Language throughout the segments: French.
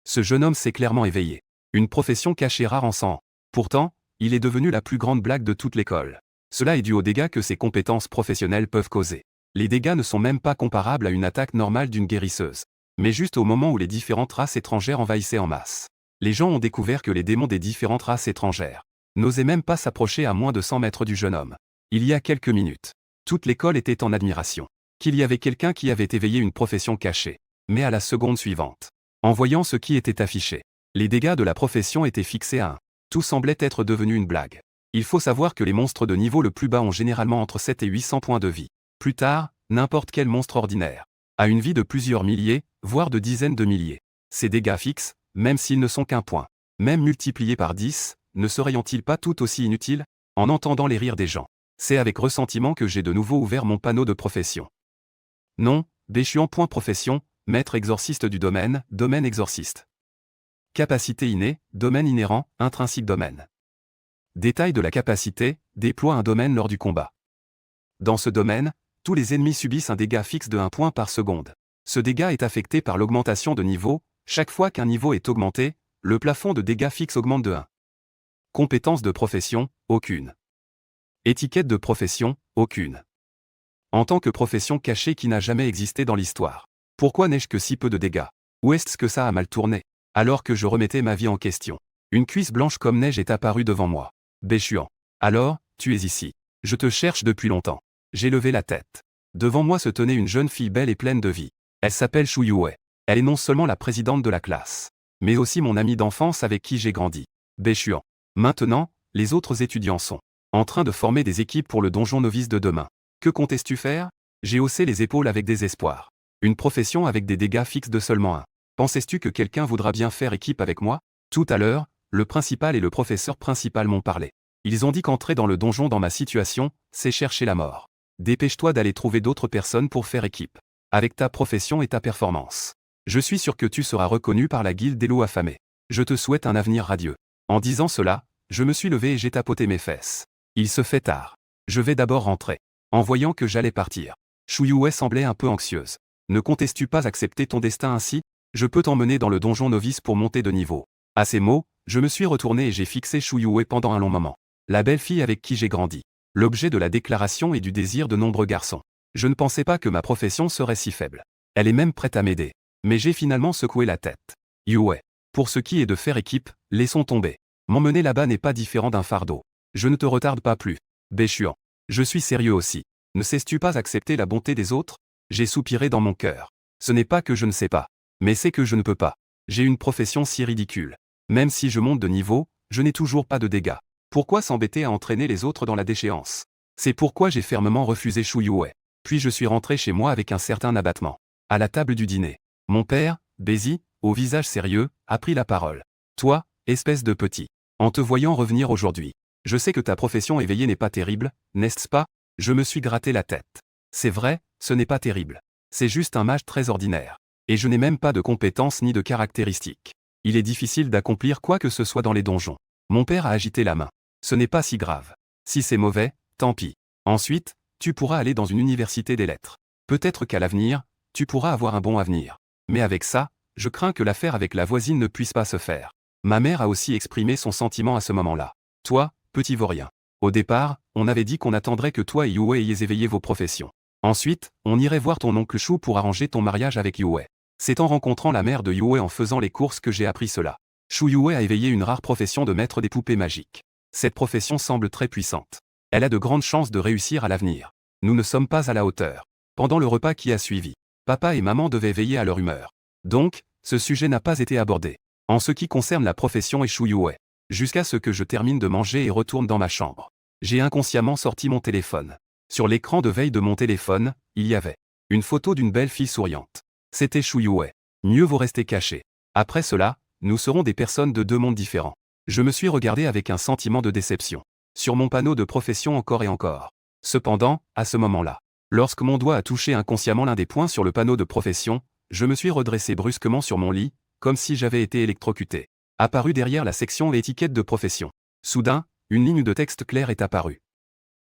Ce jeune homme s'est clairement éveillé. Une profession cachée rare en 100 ans. Pourtant, il est devenu la plus grande blague de toute l'école. Cela est dû aux dégâts que ses compétences professionnelles peuvent causer. Les dégâts ne sont même pas comparables à une attaque normale d'une guérisseuse. Mais juste au moment où les différentes races étrangères envahissaient en masse. Les gens ont découvert que les démons des différentes races étrangères n'osaient même pas s'approcher à moins de 100 mètres du jeune homme. Il y a quelques minutes, toute l'école était en admiration. Qu'il y avait quelqu'un qui avait éveillé une profession cachée. Mais à la seconde suivante, en voyant ce qui était affiché, les dégâts de la profession étaient fixés à 1. Tout semblait être devenu une blague. Il faut savoir que les monstres de niveau le plus bas ont généralement entre 7 et 800 points de vie. Plus tard, n'importe quel monstre ordinaire a une vie de plusieurs milliers, voire de dizaines de milliers. Ces dégâts fixes, même s'ils ne sont qu'un point, même multipliés par 10, ne seraient-ils pas tout aussi inutiles? En entendant les rires des gens, c'est avec ressentiment que j'ai de nouveau ouvert mon panneau de profession. Nom, Béchuan. Profession, maître exorciste du domaine, domaine exorciste. Capacité innée, domaine inhérent, intrinsique domaine. Détail de la capacité, déploie un domaine lors du combat. Dans ce domaine, tous les ennemis subissent un dégât fixe de 1 point par seconde. Ce dégât est affecté par l'augmentation de niveau. Chaque fois qu'un niveau est augmenté, le plafond de dégâts fixe augmente de 1. Compétence de profession, aucune. Étiquette de profession, aucune. En tant que profession cachée qui n'a jamais existé dans l'histoire. Pourquoi n'ai-je que si peu de dégâts? Où est-ce que ça a mal tourné? Alors que je remettais ma vie en question, une cuisse blanche comme neige est apparue devant moi. Béchuan. Alors, tu es ici. Je te cherche depuis longtemps. J'ai levé la tête. Devant moi se tenait une jeune fille belle et pleine de vie. Elle s'appelle Shu Yue. Elle est non seulement la présidente de la classe, mais aussi mon amie d'enfance avec qui j'ai grandi. Béchuan. Maintenant, les autres étudiants sont en train de former des équipes pour le donjon novice de demain. Que comptes-tu faire? J'ai haussé les épaules avec désespoir. Une profession avec des dégâts fixes de seulement 1. Pensais-tu que quelqu'un voudra bien faire équipe avec moi? Tout à l'heure, le principal et le professeur principal m'ont parlé. Ils ont dit qu'entrer dans le donjon dans ma situation, c'est chercher la mort. Dépêche-toi d'aller trouver d'autres personnes pour faire équipe. Avec ta profession et ta performance. Je suis sûr que tu seras reconnu par la guilde des loups affamés. Je te souhaite un avenir radieux. En disant cela, je me suis levé et j'ai tapoté mes fesses. Il se fait tard. Je vais d'abord rentrer. En voyant que j'allais partir, Shu Yue semblait un peu anxieuse. Ne comptes-tu pas accepter ton destin ainsi? Je peux t'emmener dans le donjon novice pour monter de niveau. À ces mots, je me suis retourné et j'ai fixé Shu Yue pendant un long moment. La belle fille avec qui j'ai grandi. L'objet de la déclaration et du désir de nombreux garçons. Je ne pensais pas que ma profession serait si faible. Elle est même prête à m'aider. Mais j'ai finalement secoué la tête. Yue. Pour ce qui est de faire équipe, laissons tomber. M'emmener là-bas n'est pas différent d'un fardeau. Je ne te retarde pas plus. Béchuan. Je suis sérieux aussi. Ne sais-tu pas accepter la bonté des autres? J'ai soupiré dans mon cœur. Ce n'est pas que je ne sais pas. Mais c'est que je ne peux pas. J'ai une profession si ridicule. Même si je monte de niveau, je n'ai toujours pas de dégâts. Pourquoi s'embêter à entraîner les autres dans la déchéance? C'est pourquoi j'ai fermement refusé Shu Yue. Puis je suis rentré chez moi avec un certain abattement. À la table du dîner, mon père, Bézi, au visage sérieux, a pris la parole. Toi, espèce de petit. En te voyant revenir aujourd'hui, je sais que ta profession éveillée n'est pas terrible, n'est-ce pas? Je me suis gratté la tête. C'est vrai, ce n'est pas terrible. C'est juste un mage très ordinaire. Et je n'ai même pas de compétences ni de caractéristiques. Il est difficile d'accomplir quoi que ce soit dans les donjons. Mon père a agité la main. Ce n'est pas si grave. Si c'est mauvais, tant pis. Ensuite, tu pourras aller dans une université des lettres. Peut-être qu'à l'avenir, tu pourras avoir un bon avenir. Mais avec ça, je crains que l'affaire avec la voisine ne puisse pas se faire. Ma mère a aussi exprimé son sentiment à ce moment-là. Toi, petit vaurien. Au départ, on avait dit qu'on attendrait que toi et Yue ayez éveillé vos professions. Ensuite, on irait voir ton oncle Shu pour arranger ton mariage avec Yue. C'est en rencontrant la mère de Yue en faisant les courses que j'ai appris cela. Shu Yue a éveillé une rare profession de maître des poupées magiques. Cette profession semble très puissante. Elle a de grandes chances de réussir à l'avenir. Nous ne sommes pas à la hauteur. Pendant le repas qui a suivi, papa et maman devaient veiller à leur humeur. Donc, ce sujet n'a pas été abordé. En ce qui concerne la profession et Shu Yue, jusqu'à ce que je termine de manger et retourne dans ma chambre. J'ai inconsciemment sorti mon téléphone. Sur l'écran de veille de mon téléphone, il y avait une photo d'une belle fille souriante. C'était Shu Yue. Mieux vaut rester caché. Après cela, nous serons des personnes de deux mondes différents. Je me suis regardé avec un sentiment de déception. Sur mon panneau de profession encore et encore. Cependant, à ce moment-là, lorsque mon doigt a touché inconsciemment l'un des points sur le panneau de profession, je me suis redressé brusquement sur mon lit, comme si j'avais été électrocuté. Apparu derrière la section étiquette de profession. Soudain, une ligne de texte claire est apparue.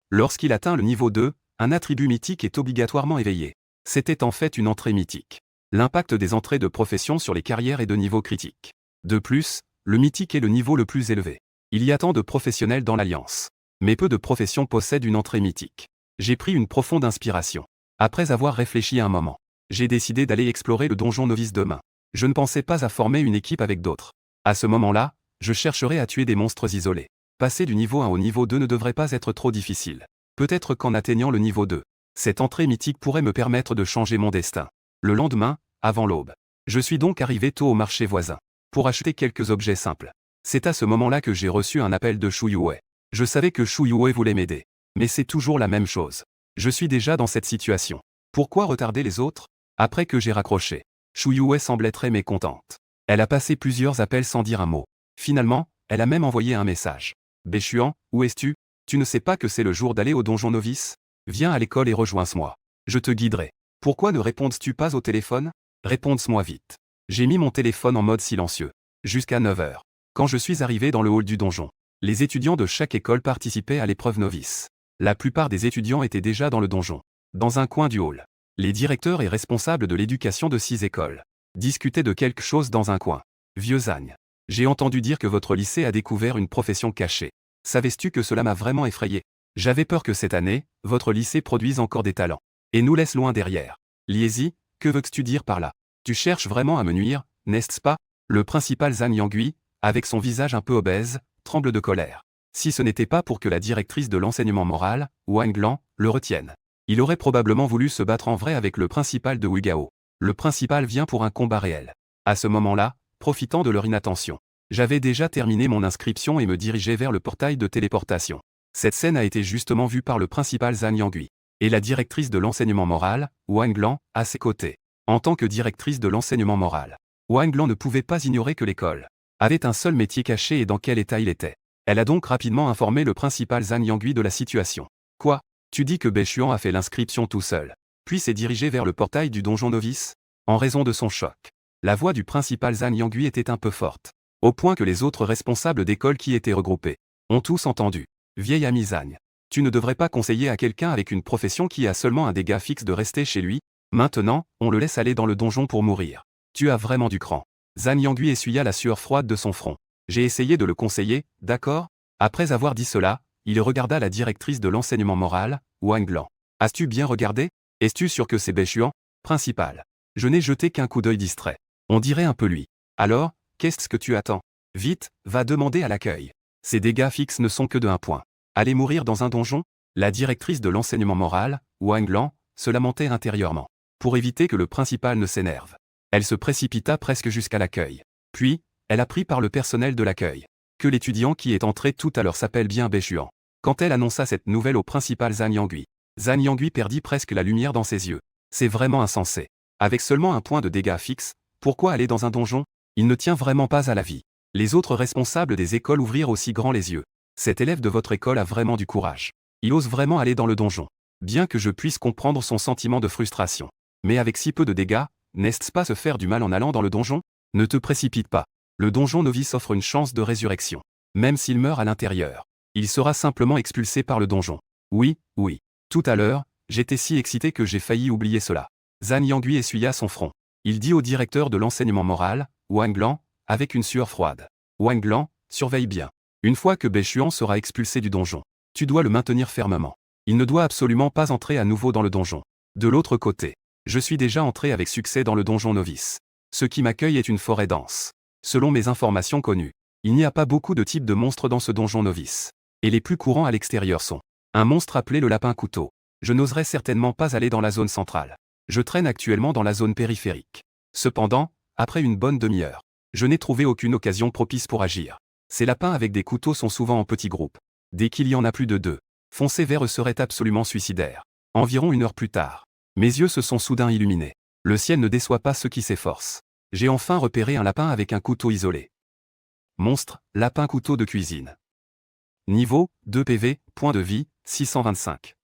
Lorsqu'il atteint le niveau 2, un attribut mythique est obligatoirement éveillé. C'était en fait une entrée mythique. L'impact des entrées de profession sur les carrières est de niveau critique. De plus, le mythique est le niveau le plus élevé. Il y a tant de professionnels dans l'Alliance. Mais peu de professions possèdent une entrée mythique. J'ai pris une profonde inspiration. Après avoir réfléchi un moment, j'ai décidé d'aller explorer le donjon novice demain. Je ne pensais pas à former une équipe avec d'autres. À ce moment-là, je chercherai à tuer des monstres isolés. Passer du niveau 1 au niveau 2 ne devrait pas être trop difficile. Peut-être qu'en atteignant le niveau 2, cette entrée mythique pourrait me permettre de changer mon destin. Le lendemain, avant l'aube, je suis donc arrivé tôt au marché voisin pour acheter quelques objets simples. C'est à ce moment-là que j'ai reçu un appel de Shu Yue. Je savais que Shu Yue voulait m'aider. Mais c'est toujours la même chose. Je suis déjà dans cette situation. Pourquoi retarder les autres? Après que j'ai raccroché, Shu Yue semblait très mécontente. Elle a passé plusieurs appels sans dire un mot. Finalement, elle a même envoyé un message. Bechuan, où es-tu? Tu ne sais pas que c'est le jour d'aller au donjon novice? Viens à l'école et rejoins-moi. Je te guiderai. Pourquoi ne réponds-tu pas au téléphone? Réponds-moi vite. J'ai mis mon téléphone en mode silencieux. Jusqu'à 9 heures. Quand je suis arrivé dans le hall du donjon, les étudiants de chaque école participaient à l'épreuve novice. La plupart des étudiants étaient déjà dans le donjon. Dans un coin du hall, les directeurs et responsables de l'éducation de 6 écoles discutaient de quelque chose dans un coin. Vieux Zagne, j'ai entendu dire que votre lycée a découvert une profession cachée. Savais-tu que cela m'a vraiment effrayé? J'avais peur que cette année, votre lycée produise encore des talents et nous laisse loin derrière. Liesi, que veux-tu dire par là? Tu cherches vraiment à me nuire, n'est-ce pas? Le principal Zhang Yangui, avec son visage un peu obèse, tremble de colère. Si ce n'était pas pour que la directrice de l'enseignement moral, Wang Lan, le retienne, il aurait probablement voulu se battre en vrai avec le principal de Wugao. Le principal vient pour un combat réel. À ce moment-là, profitant de leur inattention, j'avais déjà terminé mon inscription et me dirigeais vers le portail de téléportation. Cette scène a été justement vue par le principal Zhang Yangui et la directrice de l'enseignement moral, Wang Lan, à ses côtés. En tant que directrice de l'enseignement moral, Wang Lan ne pouvait pas ignorer que l'école avait un seul métier caché et dans quel état il était. Elle a donc rapidement informé le principal Zhang Yangui de la situation. Quoi? Tu dis que Bechuan a fait l'inscription tout seul, puis s'est dirigé vers le portail du donjon novice? En raison de son choc, la voix du principal Zhang Yangui était un peu forte, au point que les autres responsables d'école qui étaient regroupés ont tous entendu. Vieil ami Zagne, tu ne devrais pas conseiller à quelqu'un avec une profession qui a seulement un dégât fixe de rester chez lui. Maintenant, on le laisse aller dans le donjon pour mourir. Tu as vraiment du cran. Zhang Yangui essuya la sueur froide de son front. J'ai essayé de le conseiller, d'accord? Après avoir dit cela, il regarda la directrice de l'enseignement moral, Wang Lan. As-tu bien regardé? Es-tu sûr que c'est Bechuan? Principal. Je n'ai jeté qu'un coup d'œil distrait. On dirait un peu lui. Alors, qu'est-ce que tu attends? Vite, va demander à l'accueil. Ces dégâts fixes ne sont que de 1 point. Aller mourir dans un donjon? La directrice de l'enseignement moral, Wang Lan, se lamentait intérieurement. Pour éviter que le principal ne s'énerve, elle se précipita presque jusqu'à l'accueil. Puis, elle apprit par le personnel de l'accueil que l'étudiant qui est entré tout à l'heure s'appelle bien Bechuan. Quand elle annonça cette nouvelle au principal Zhang Yangui perdit presque la lumière dans ses yeux. C'est vraiment insensé. Avec seulement 1 point de dégâts fixes, pourquoi aller dans un donjon? Il ne tient vraiment pas à la vie. Les autres responsables des écoles ouvrirent aussi grand les yeux. Cet élève de votre école a vraiment du courage. Il ose vraiment aller dans le donjon. Bien que je puisse comprendre son sentiment de frustration. Mais avec si peu de dégâts, n'est-ce pas se faire du mal en allant dans le donjon? Ne te précipite pas. Le donjon novice offre une chance de résurrection. Même s'il meurt à l'intérieur, il sera simplement expulsé par le donjon. Oui, oui. Tout à l'heure, j'étais si excité que j'ai failli oublier cela. Zhang Yangui essuya son front. Il dit au directeur de l'enseignement moral, Wang Lan, avec une sueur froide. Wang Lan, surveille bien. Une fois que Bechuan sera expulsé du donjon, tu dois le maintenir fermement. Il ne doit absolument pas entrer à nouveau dans le donjon. De l'autre côté, je suis déjà entré avec succès dans le donjon novice. Ce qui m'accueille est une forêt dense. Selon mes informations connues, il n'y a pas beaucoup de types de monstres dans ce donjon novice. Et les plus courants à l'extérieur sont un monstre appelé le lapin-couteau. Je n'oserais certainement pas aller dans la zone centrale. Je traîne actuellement dans la zone périphérique. Cependant, après une bonne demi-heure, je n'ai trouvé aucune occasion propice pour agir. Ces lapins avec des couteaux sont souvent en petits groupes. Dès qu'il y en a plus de 2, foncer vers eux serait absolument suicidaire. Environ 1 heure plus tard, mes yeux se sont soudain illuminés. Le ciel ne déçoit pas ceux qui s'efforcent. J'ai enfin repéré un lapin avec un couteau isolé. Monstre, lapin-couteau de cuisine. Niveau, 2 PV, point de vie, 625.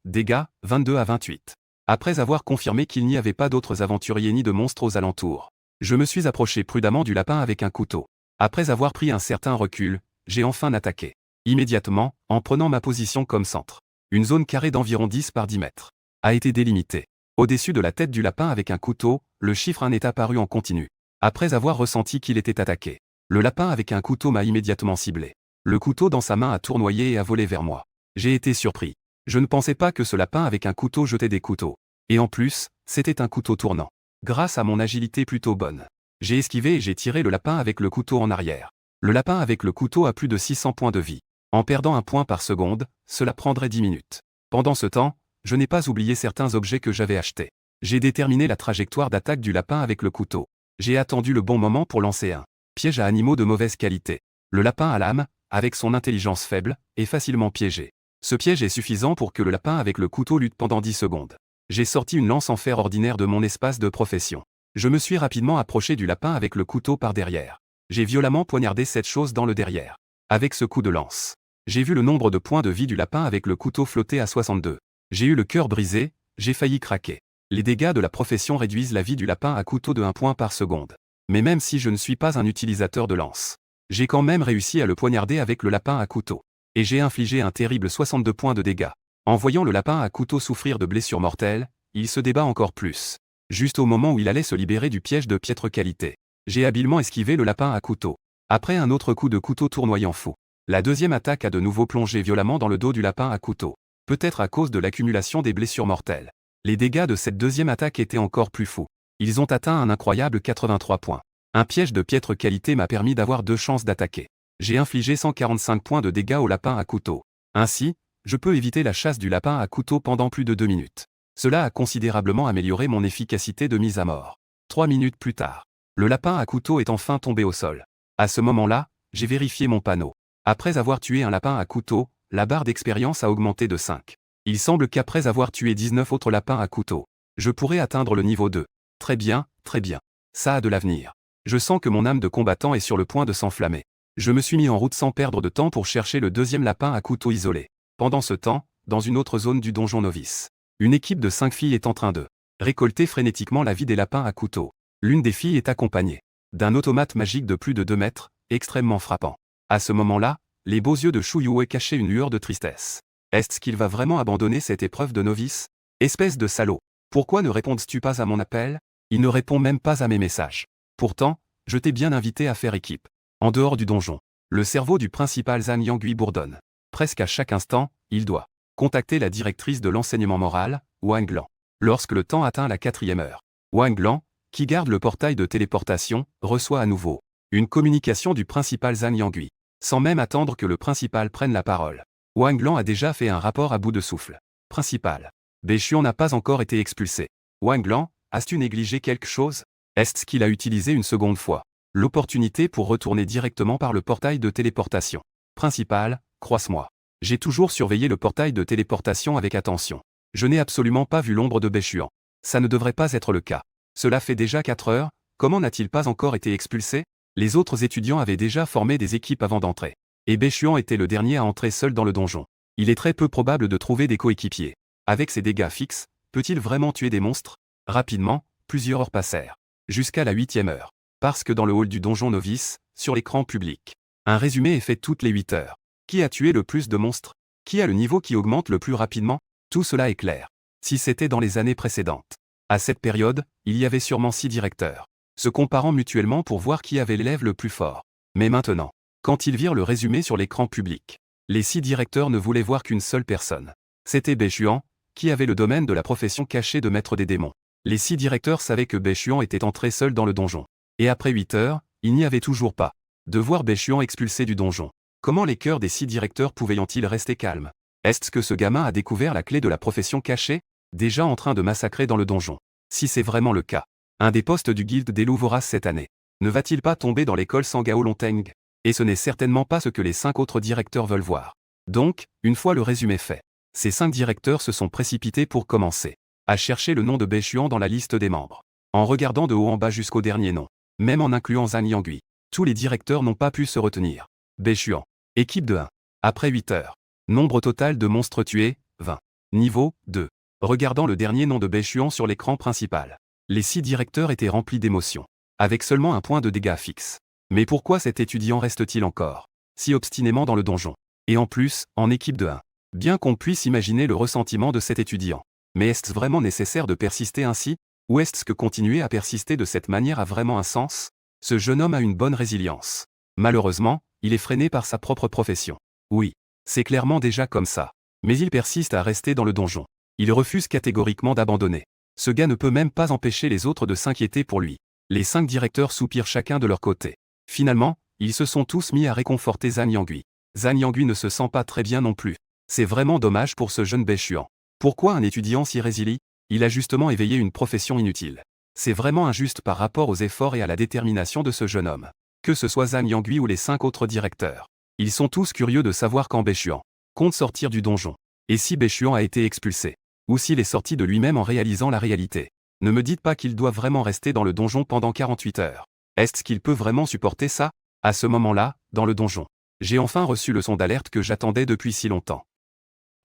Dégâts, 22 à 28. Après avoir confirmé qu'il n'y avait pas d'autres aventuriers ni de monstres aux alentours, je me suis approché prudemment du lapin avec un couteau. Après avoir pris un certain recul, j'ai enfin attaqué. Immédiatement, en prenant ma position comme centre, une zone carrée d'environ 10 par 10 mètres a été délimitée. Au-dessus de la tête du lapin avec un couteau, le chiffre 1 est apparu en continu. Après avoir ressenti qu'il était attaqué, le lapin avec un couteau m'a immédiatement ciblé. Le couteau dans sa main a tournoyé et a volé vers moi. J'ai été surpris. Je ne pensais pas que ce lapin avec un couteau jetait des couteaux. Et en plus, c'était un couteau tournant. Grâce à mon agilité plutôt bonne, j'ai esquivé et j'ai tiré le lapin avec le couteau en arrière. Le lapin avec le couteau a plus de 600 points de vie. En perdant un point par seconde, cela prendrait 10 minutes. Pendant ce temps, je n'ai pas oublié certains objets que j'avais achetés. J'ai déterminé la trajectoire d'attaque du lapin avec le couteau. J'ai attendu le bon moment pour lancer un piège à animaux de mauvaise qualité. Le lapin à lame, avec son intelligence faible, est facilement piégé. Ce piège est suffisant pour que le lapin avec le couteau lutte pendant 10 secondes. J'ai sorti une lance en fer ordinaire de mon espace de profession. Je me suis rapidement approché du lapin avec le couteau par derrière. J'ai violemment poignardé cette chose dans le derrière. Avec ce coup de lance, j'ai vu le nombre de points de vie du lapin avec le couteau flotter à 62. J'ai eu le cœur brisé, j'ai failli craquer. Les dégâts de la profession réduisent la vie du lapin à couteau de 1 point par seconde. Mais même si je ne suis pas un utilisateur de lance, j'ai quand même réussi à le poignarder avec le lapin à couteau. Et j'ai infligé un terrible 62 points de dégâts. En voyant le lapin à couteau souffrir de blessures mortelles, il se débat encore plus. Juste au moment où il allait se libérer du piège de piètre qualité, j'ai habilement esquivé le lapin à couteau. Après un autre coup de couteau tournoyant fou, la deuxième attaque a de nouveau plongé violemment dans le dos du lapin à couteau. Peut-être à cause de l'accumulation des blessures mortelles. Les dégâts de cette deuxième attaque étaient encore plus fous. Ils ont atteint un incroyable 83 points. Un piège de piètre qualité m'a permis d'avoir 2 chances d'attaquer. J'ai infligé 145 points de dégâts au lapin à couteau. Ainsi, je peux éviter la chasse du lapin à couteau pendant plus de 2 minutes. Cela a considérablement amélioré mon efficacité de mise à mort. 3 minutes plus tard, le lapin à couteau est enfin tombé au sol. À ce moment-là, j'ai vérifié mon panneau. Après avoir tué un lapin à couteau, la barre d'expérience a augmenté de 5. Il semble qu'après avoir tué 19 autres lapins à couteau, je pourrais atteindre le niveau 2. Très bien, très bien. Ça a de l'avenir. Je sens que mon âme de combattant est sur le point de s'enflammer. Je me suis mis en route sans perdre de temps pour chercher le deuxième lapin à couteau isolé. Pendant ce temps, dans une autre zone du donjon novice, une équipe de 5 filles est en train de récolter frénétiquement la vie des lapins à couteau. L'une des filles est accompagnée d'un automate magique de plus de 2 mètres, extrêmement frappant. À ce moment-là, les beaux yeux de Shu Yue cachaient une lueur de tristesse. Est-ce qu'il va vraiment abandonner cette épreuve de novice? Espèce de salaud. Pourquoi ne réponds-tu pas à mon appel? Il ne répond même pas à mes messages. Pourtant, je t'ai bien invité à faire équipe. En dehors du donjon, le cerveau du principal Zhang Yangui bourdonne. Presque à chaque instant, il doit contacter la directrice de l'enseignement moral, Wang Lan. Lorsque le temps atteint la 4e heure, Wang Lan, qui garde le portail de téléportation, reçoit à nouveau une communication du principal Zhang Yangui. Sans même attendre que le principal prenne la parole, Wang Lan a déjà fait un rapport à bout de souffle. Principal. Bechuan n'a pas encore été expulsé. Wang Lan, as-tu négligé quelque chose? Est-ce qu'il a utilisé une seconde fois l'opportunité pour retourner directement par le portail de téléportation? Principal, croise-moi. J'ai toujours surveillé le portail de téléportation avec attention. Je n'ai absolument pas vu l'ombre de Bechuan. Ça ne devrait pas être le cas. Cela fait déjà 4 heures, comment n'a-t-il pas encore été expulsé? Les autres étudiants avaient déjà formé des équipes avant d'entrer. Et Bechuan était le dernier à entrer seul dans le donjon. Il est très peu probable de trouver des coéquipiers. Avec ses dégâts fixes, peut-il vraiment tuer des monstres? Rapidement, plusieurs heures passèrent. Jusqu'à la 8e heure. Parce que dans le hall du donjon novice, sur l'écran public, un résumé est fait toutes les 8 heures. Qui a tué le plus de monstres? Qui a le niveau qui augmente le plus rapidement? Tout cela est clair. Si c'était dans les années précédentes. À cette période, il y avait sûrement 6 directeurs, se comparant mutuellement pour voir qui avait l'élève le plus fort. Mais maintenant, quand ils virent le résumé sur l'écran public, les 6 directeurs ne voulaient voir qu'une seule personne. C'était Bechuan, qui avait le domaine de la profession cachée de maître des démons. Les 6 directeurs savaient que Bechuan était entré seul dans le donjon. Et après 8 heures, il n'y avait toujours pas de voir Bechuan expulsé du donjon. Comment les cœurs des 6 directeurs pouvaient-ils rester calmes? Est-ce que ce gamin a découvert la clé de la profession cachée, déjà en train de massacrer dans le donjon? Si c'est vraiment le cas, un des postes du guilde des loups voraces cette année ne va-t-il pas tomber dans l'école Sangao Longteng? Et ce n'est certainement pas ce que les 5 autres directeurs veulent voir. Donc, une fois le résumé fait, ces 5 directeurs se sont précipités pour commencer à chercher le nom de Bechuan dans la liste des membres. En regardant de haut en bas jusqu'au dernier nom, même en incluant Zhang Yangui, tous les directeurs n'ont pas pu se retenir. Bechuan. Équipe de 1. Après 8 heures. Nombre total de monstres tués, 20. Niveau, 2. Regardant le dernier nom de Bechuan sur l'écran principal, les 6 directeurs étaient remplis d'émotion, avec seulement un point de dégâts fixe. Mais pourquoi cet étudiant reste-t-il encore si obstinément dans le donjon? Et en plus, en équipe de 1. Bien qu'on puisse imaginer le ressentiment de cet étudiant. Mais est-ce vraiment nécessaire de persister ainsi? Ou est-ce que continuer à persister de cette manière a vraiment un sens? Ce jeune homme a une bonne résilience. Malheureusement, il est freiné par sa propre profession. Oui, c'est clairement déjà comme ça. Mais il persiste à rester dans le donjon. Il refuse catégoriquement d'abandonner. Ce gars ne peut même pas empêcher les autres de s'inquiéter pour lui. Les 5 directeurs soupirent chacun de leur côté. Finalement, ils se sont tous mis à réconforter Zhang Yangui. Zhang Yangui ne se sent pas très bien non plus. C'est vraiment dommage pour ce jeune Bechuan. Pourquoi un étudiant s'y résilie? Il a justement éveillé une profession inutile. C'est vraiment injuste par rapport aux efforts et à la détermination de ce jeune homme. Que ce soit Zhang Yangui ou les 5 autres directeurs. Ils sont tous curieux de savoir quand Bechuan compte sortir du donjon. Et si Bechuan a été expulsé? Ou s'il est sorti de lui-même en réalisant la réalité? Ne me dites pas qu'il doit vraiment rester dans le donjon pendant 48 heures. Est-ce qu'il peut vraiment supporter ça? À ce moment-là, dans le donjon, j'ai enfin reçu le son d'alerte que j'attendais depuis si longtemps.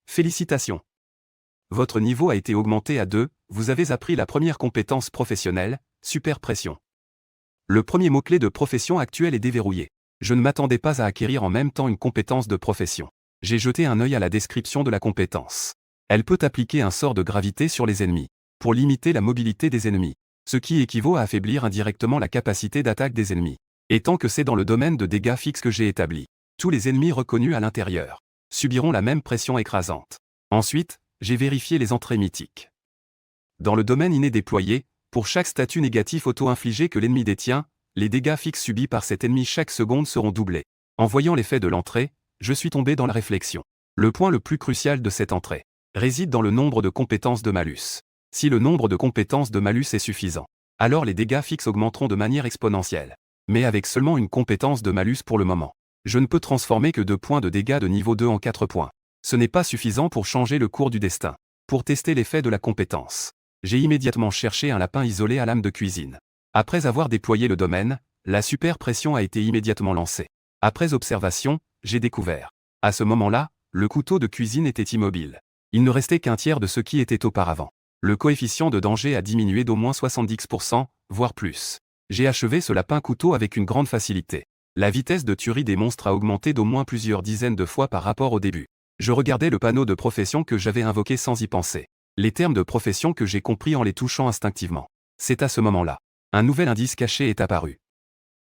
Félicitations! Votre niveau a été augmenté à 2, vous avez appris la première compétence professionnelle, super pression. Le premier mot-clé de profession actuelle est déverrouillé. Je ne m'attendais pas à acquérir en même temps une compétence de profession. J'ai jeté un œil à la description de la compétence. Elle peut appliquer un sort de gravité sur les ennemis, pour limiter la mobilité des ennemis, ce qui équivaut à affaiblir indirectement la capacité d'attaque des ennemis. Et tant que c'est dans le domaine de dégâts fixes que j'ai établi, tous les ennemis reconnus à l'intérieur subiront la même pression écrasante. Ensuite, j'ai vérifié les entrées mythiques. Dans le domaine inné déployé, pour chaque statut négatif auto-infligé que l'ennemi détient, les dégâts fixes subis par cet ennemi chaque seconde seront doublés. En voyant l'effet de l'entrée, je suis tombé dans la réflexion. Le point le plus crucial de cette entrée réside dans le nombre de compétences de malus. Si le nombre de compétences de malus est suffisant, alors les dégâts fixes augmenteront de manière exponentielle. Mais avec seulement une compétence de malus pour le moment, je ne peux transformer que 2 points de dégâts de niveau 2 en 4 points. Ce n'est pas suffisant pour changer le cours du destin. Pour tester l'effet de la compétence, j'ai immédiatement cherché un lapin isolé à lame de cuisine. Après avoir déployé le domaine, la super pression a été immédiatement lancée. Après observation, j'ai découvert. À ce moment-là, le couteau de cuisine était immobile. Il ne restait qu'un tiers de ce qui était auparavant. Le coefficient de danger a diminué d'au moins 70%, voire plus. J'ai achevé ce lapin couteau avec une grande facilité. La vitesse de tuerie des monstres a augmenté d'au moins plusieurs dizaines de fois par rapport au début. Je regardais le panneau de profession que j'avais invoqué sans y penser. Les termes de profession que j'ai compris en les touchant instinctivement. C'est à ce moment-là. Un nouvel indice caché est apparu.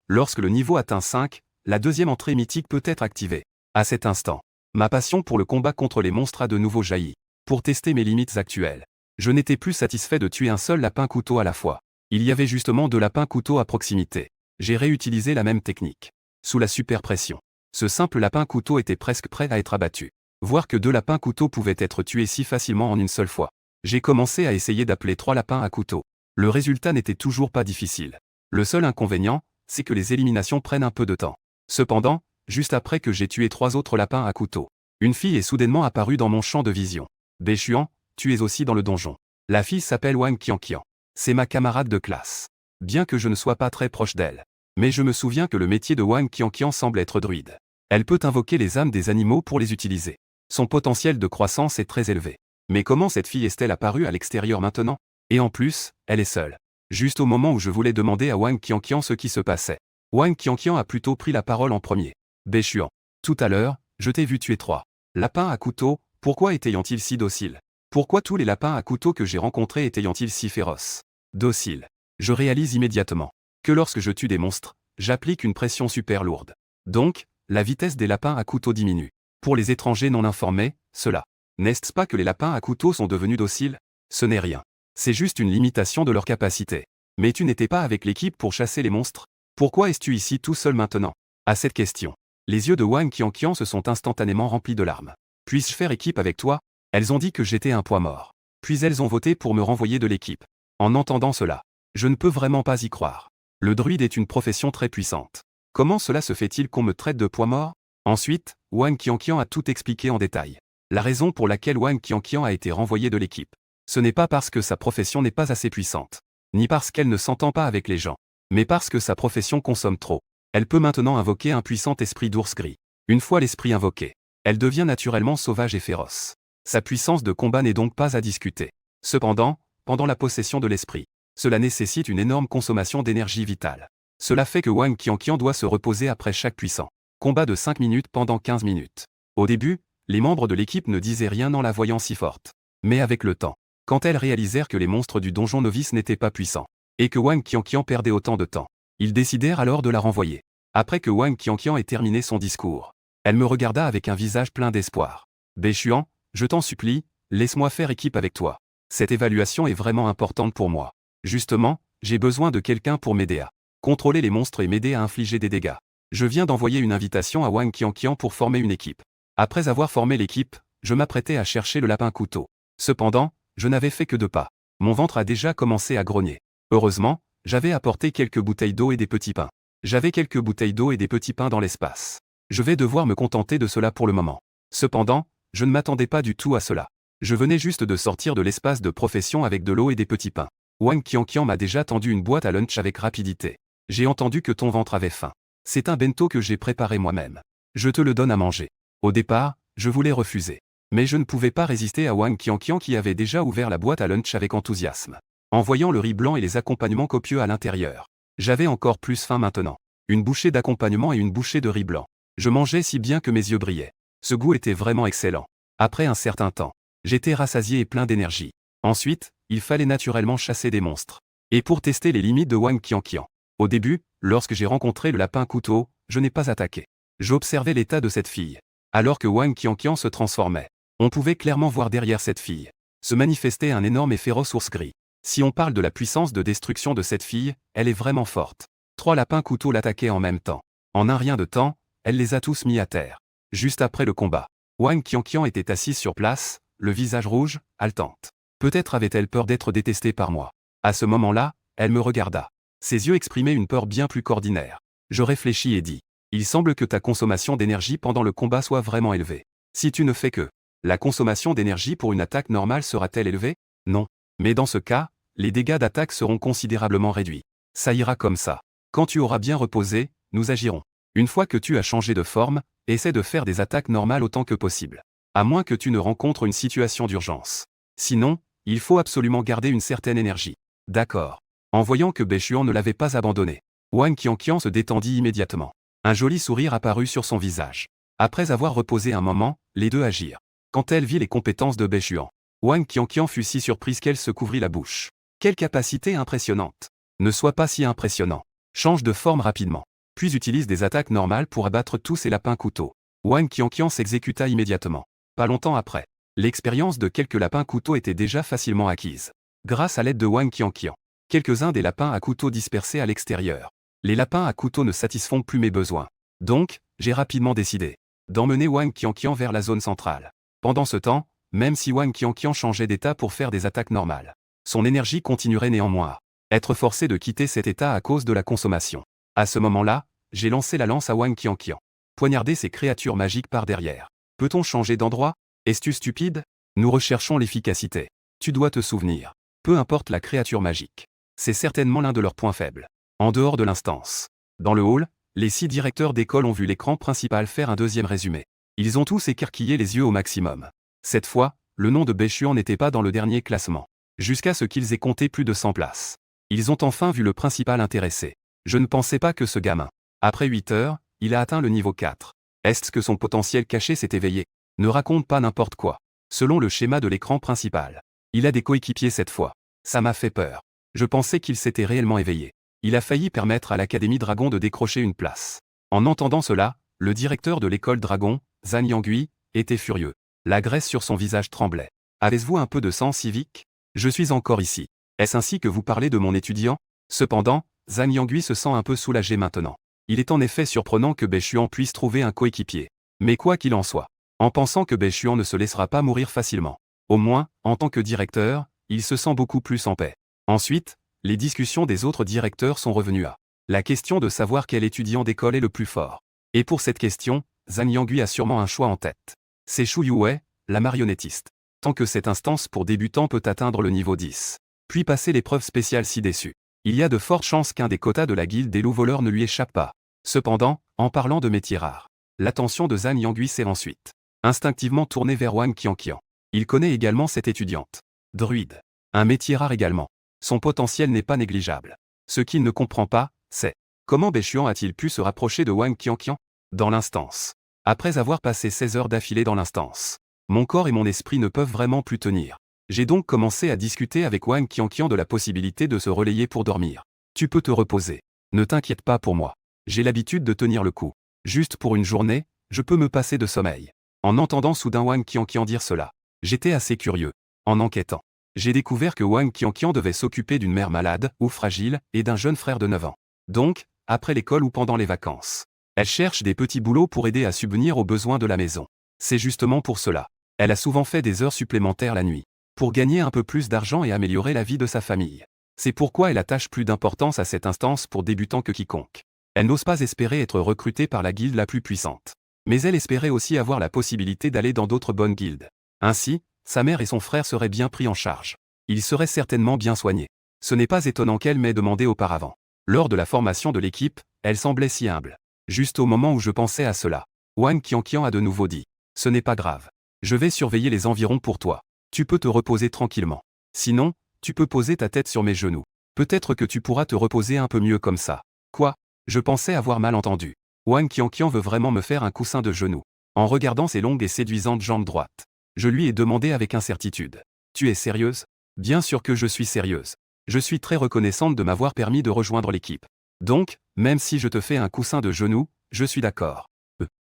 Lorsque le niveau atteint 5, la deuxième entrée mythique peut être activée. À cet instant, ma passion pour le combat contre les monstres a de nouveau jailli. Pour tester mes limites actuelles, je n'étais plus satisfait de tuer un seul lapin couteau à la fois. Il y avait justement 2 lapins couteaux à proximité. J'ai réutilisé la même technique. Sous la super pression, ce simple lapin couteau était presque prêt à être abattu. Voir que 2 lapins couteaux pouvaient être tués si facilement en une seule fois. J'ai commencé à essayer d'appeler 3 lapins à couteau. Le résultat n'était toujours pas difficile. Le seul inconvénient, c'est que les éliminations prennent un peu de temps. Cependant, juste après que j'ai tué 3 autres lapins à couteau, une fille est soudainement apparue dans mon champ de vision. Bechuan, tu es aussi dans le donjon. La fille s'appelle Wang Qianqian. C'est ma camarade de classe. Bien que je ne sois pas très proche d'elle. Mais je me souviens que le métier de Wang Qianqian semble être druide. Elle peut invoquer les âmes des animaux pour les utiliser. Son potentiel de croissance est très élevé. Mais comment cette fille est-elle apparue à l'extérieur maintenant? Et en plus, elle est seule. Juste au moment où je voulais demander à Wang Qianqian ce qui se passait. Wang Qianqian a plutôt pris la parole en premier. Bechuan. Tout à l'heure, je t'ai vu tuer 3 lapins à couteau, pourquoi étaient-ils si dociles? Pourquoi tous les lapins à couteau que j'ai rencontrés étaient-ils si féroces? Dociles. Je réalise immédiatement que lorsque je tue des monstres, j'applique une pression super lourde. Donc, la vitesse des lapins à couteau diminue. Pour les étrangers non informés, cela n'est-ce pas que les lapins à couteau sont devenus dociles? Ce n'est rien. C'est juste une limitation de leur capacité. Mais tu n'étais pas avec l'équipe pour chasser les monstres? Pourquoi es-tu ici tout seul maintenant? À cette question, les yeux de Wang Qianqian se sont instantanément remplis de larmes. Puis-je faire équipe avec toi? Elles ont dit que j'étais un poids mort. Puis elles ont voté pour me renvoyer de l'équipe. En entendant cela, je ne peux vraiment pas y croire. Le druide est une profession très puissante. Comment cela se fait-il qu'on me traite de poids mort? Ensuite, Wang Qianqian a tout expliqué en détail. La raison pour laquelle Wang Qianqian a été renvoyé de l'équipe. Ce n'est pas parce que sa profession n'est pas assez puissante, ni parce qu'elle ne s'entend pas avec les gens, mais parce que sa profession consomme trop. Elle peut maintenant invoquer un puissant esprit d'ours gris. Une fois l'esprit invoqué, elle devient naturellement sauvage et féroce. Sa puissance de combat n'est donc pas à discuter. Cependant, pendant la possession de l'esprit, cela nécessite une énorme consommation d'énergie vitale. Cela fait que Wang Qianqian doit se reposer après chaque puissant combat de 5 minutes pendant 15 minutes. Au début, les membres de l'équipe ne disaient rien en la voyant si forte. Mais avec le temps, Quand elles réalisèrent que les monstres du donjon novice n'étaient pas puissants, et que Wang Qianqian perdait autant de temps, ils décidèrent alors de la renvoyer. Après que Wang Qianqian ait terminé son discours, elle me regarda avec un visage plein d'espoir. Beishuan, je t'en supplie, laisse-moi faire équipe avec toi. Cette évaluation est vraiment importante pour moi. Justement, j'ai besoin de quelqu'un pour m'aider à contrôler les monstres et m'aider à infliger des dégâts. Je viens d'envoyer une invitation à Wang Qianqian pour former une équipe. Après avoir formé l'équipe, je m'apprêtais à chercher le lapin couteau. Cependant, je n'avais fait que 2 pas. Mon ventre a déjà commencé à grogner. Heureusement, j'avais apporté quelques bouteilles d'eau et des petits pains. J'avais quelques bouteilles d'eau et des petits pains dans l'espace. Je vais devoir me contenter de cela pour le moment. Cependant, je ne m'attendais pas du tout à cela. Je venais juste de sortir de l'espace de profession avec de l'eau et des petits pains. Wang Qianqian m'a déjà tendu une boîte à lunch avec rapidité. J'ai entendu que ton ventre avait faim. C'est un bento que j'ai préparé moi-même. Je te le donne à manger. Au départ, je voulais refuser. Mais je ne pouvais pas résister à Wang Qianqian qui avait déjà ouvert la boîte à lunch avec enthousiasme. En voyant le riz blanc et les accompagnements copieux à l'intérieur, j'avais encore plus faim maintenant. Une bouchée d'accompagnement et une bouchée de riz blanc. Je mangeais si bien que mes yeux brillaient. Ce goût était vraiment excellent. Après un certain temps, j'étais rassasié et plein d'énergie. Ensuite, il fallait naturellement chasser des monstres. Et pour tester les limites de Wang Qianqian. Au début, lorsque j'ai rencontré le lapin couteau, je n'ai pas attaqué. J'observais l'état de cette fille. Alors que Wang Qianqian se transformait, on pouvait clairement voir derrière cette fille se manifester un énorme et féroce ours gris. Si on parle de la puissance de destruction de cette fille, elle est vraiment forte. 3 lapins couteaux l'attaquaient en même temps. En un rien de temps, elle les a tous mis à terre. Juste après le combat, Wang Qianqian était assise sur place, le visage rouge, haletante. Peut-être avait-elle peur d'être détestée par moi. À ce moment-là, elle me regarda. Ses yeux exprimaient une peur bien plus qu'ordinaire. Je réfléchis et dis, il semble que ta consommation d'énergie pendant le combat soit vraiment élevée. Si tu ne fais que, la consommation d'énergie pour une attaque normale sera-t-elle élevée? Non. Mais dans ce cas, les dégâts d'attaque seront considérablement réduits. Ça ira comme ça. Quand tu auras bien reposé, nous agirons. Une fois que tu as changé de forme, essaie de faire des attaques normales autant que possible. À moins que tu ne rencontres une situation d'urgence. Sinon, il faut absolument garder une certaine énergie. D'accord. En voyant que Beishuan ne l'avait pas abandonné, Wang Qianqian se détendit immédiatement. Un joli sourire apparut sur son visage. Après avoir reposé un moment, les deux agirent. Quand elle vit les compétences de Beishuan, Wang Qianqian fut si surprise qu'elle se couvrit la bouche. Quelle capacité impressionnante! Ne sois pas si impressionnant. Change de forme rapidement. Puis utilise des attaques normales pour abattre tous ces lapins couteaux. Wang Qianqian s'exécuta immédiatement. Pas longtemps après, l'expérience de quelques lapins couteaux était déjà facilement acquise. Grâce à l'aide de Wang Qianqian, quelques-uns des lapins à couteau dispersés à l'extérieur. Les lapins à couteau ne satisfont plus mes besoins. Donc, j'ai rapidement décidé d'emmener Wang Qianqian vers la zone centrale. Pendant ce temps, même si Wang Qianqian changeait d'état pour faire des attaques normales, son énergie continuerait néanmoins à être forcée de quitter cet état à cause de la consommation. À ce moment-là, j'ai lancé la lance à Wang Qianqian. Poignarder ces créatures magiques par derrière. Peut-on changer d'endroit? Es-tu stupide? Nous recherchons l'efficacité. Tu dois te souvenir. Peu importe la créature magique. C'est certainement l'un de leurs points faibles. En dehors de l'instance. Dans le hall, les 6 directeurs d'école ont vu l'écran principal faire un deuxième résumé. Ils ont tous écarquillé les yeux au maximum. Cette fois, le nom de Beishuan n'était pas dans le dernier classement. Jusqu'à ce qu'ils aient compté plus de 100 places. Ils ont enfin vu le principal intéressé. Je ne pensais pas que ce gamin. Après 8 heures, il a atteint le niveau 4. Est-ce que son potentiel caché s'est éveillé? Ne raconte pas n'importe quoi. Selon le schéma de l'écran principal, il a des coéquipiers cette fois. Ça m'a fait peur. Je pensais qu'il s'était réellement éveillé. Il a failli permettre à l'Académie Dragon de décrocher une place. En entendant cela, le directeur de l'école Dragon, Zhang Yangui, était furieux. La graisse sur son visage tremblait. Avez-vous un peu de sens civique? Je suis encore ici. Est-ce ainsi que vous parlez de mon étudiant? Cependant, Zhang Yangui se sent un peu soulagé maintenant. Il est en effet surprenant que Beishuan puisse trouver un coéquipier. Mais quoi qu'il en soit, en pensant que Beishuan ne se laissera pas mourir facilement. Au moins, en tant que directeur, il se sent beaucoup plus en paix. Ensuite, les discussions des autres directeurs sont revenues à la question de savoir quel étudiant d'école est le plus fort. Et pour cette question, Zhang Yangui a sûrement un choix en tête. C'est Shu Yuwei, la marionnettiste. Tant que cette instance pour débutants peut atteindre le niveau 10, puis passer l'épreuve spéciale ci-dessus, il y a de fortes chances qu'un des quotas de la guilde des loups voleurs ne lui échappe pas. Cependant, en parlant de métiers rares, l'attention de Zhang Yangui s'est ensuite instinctivement tournée vers Wang Qianqian. Il connaît également cette étudiante. Druide. Un métier rare également. Son potentiel n'est pas négligeable. Ce qu'il ne comprend pas, c'est comment Beishuan a-t-il pu se rapprocher de Wang Qianqian? Dans l'instance. Après avoir passé 16 heures d'affilée dans l'instance, mon corps et mon esprit ne peuvent vraiment plus tenir. J'ai donc commencé à discuter avec Wang Qianqian de la possibilité de se relayer pour dormir. Tu peux te reposer. Ne t'inquiète pas pour moi. J'ai l'habitude de tenir le coup. Juste pour une journée, je peux me passer de sommeil. En entendant soudain Wang Qianqian dire cela, j'étais assez curieux. En enquêtant, j'ai découvert que Wang Qianqian devait s'occuper d'une mère malade ou fragile et d'un jeune frère de 9 ans. Donc, après l'école ou pendant les vacances, elle cherche des petits boulots pour aider à subvenir aux besoins de la maison. C'est justement pour cela. Elle a souvent fait des heures supplémentaires la nuit, pour gagner un peu plus d'argent et améliorer la vie de sa famille. C'est pourquoi elle attache plus d'importance à cette instance pour débutants que quiconque. Elle n'ose pas espérer être recrutée par la guilde la plus puissante. Mais elle espérait aussi avoir la possibilité d'aller dans d'autres bonnes guildes. Ainsi, sa mère et son frère seraient bien pris en charge. Ils seraient certainement bien soignés. Ce n'est pas étonnant qu'elle m'ait demandé auparavant. Lors de la formation de l'équipe, elle semblait si humble. Juste au moment où je pensais à cela, Wang Qianqian a de nouveau dit « Ce n'est pas grave. Je vais surveiller les environs pour toi. Tu peux te reposer tranquillement. Sinon, tu peux poser ta tête sur mes genoux. Peut-être que tu pourras te reposer un peu mieux comme ça. » Quoi? Je pensais avoir mal entendu. Wang Qianqian veut vraiment me faire un coussin de genou. En regardant ses longues et séduisantes jambes droites, je lui ai demandé avec incertitude. Tu es sérieuse? Bien sûr que je suis sérieuse. Je suis très reconnaissante de m'avoir permis de rejoindre l'équipe. Donc, même si je te fais un coussin de genou, je suis d'accord.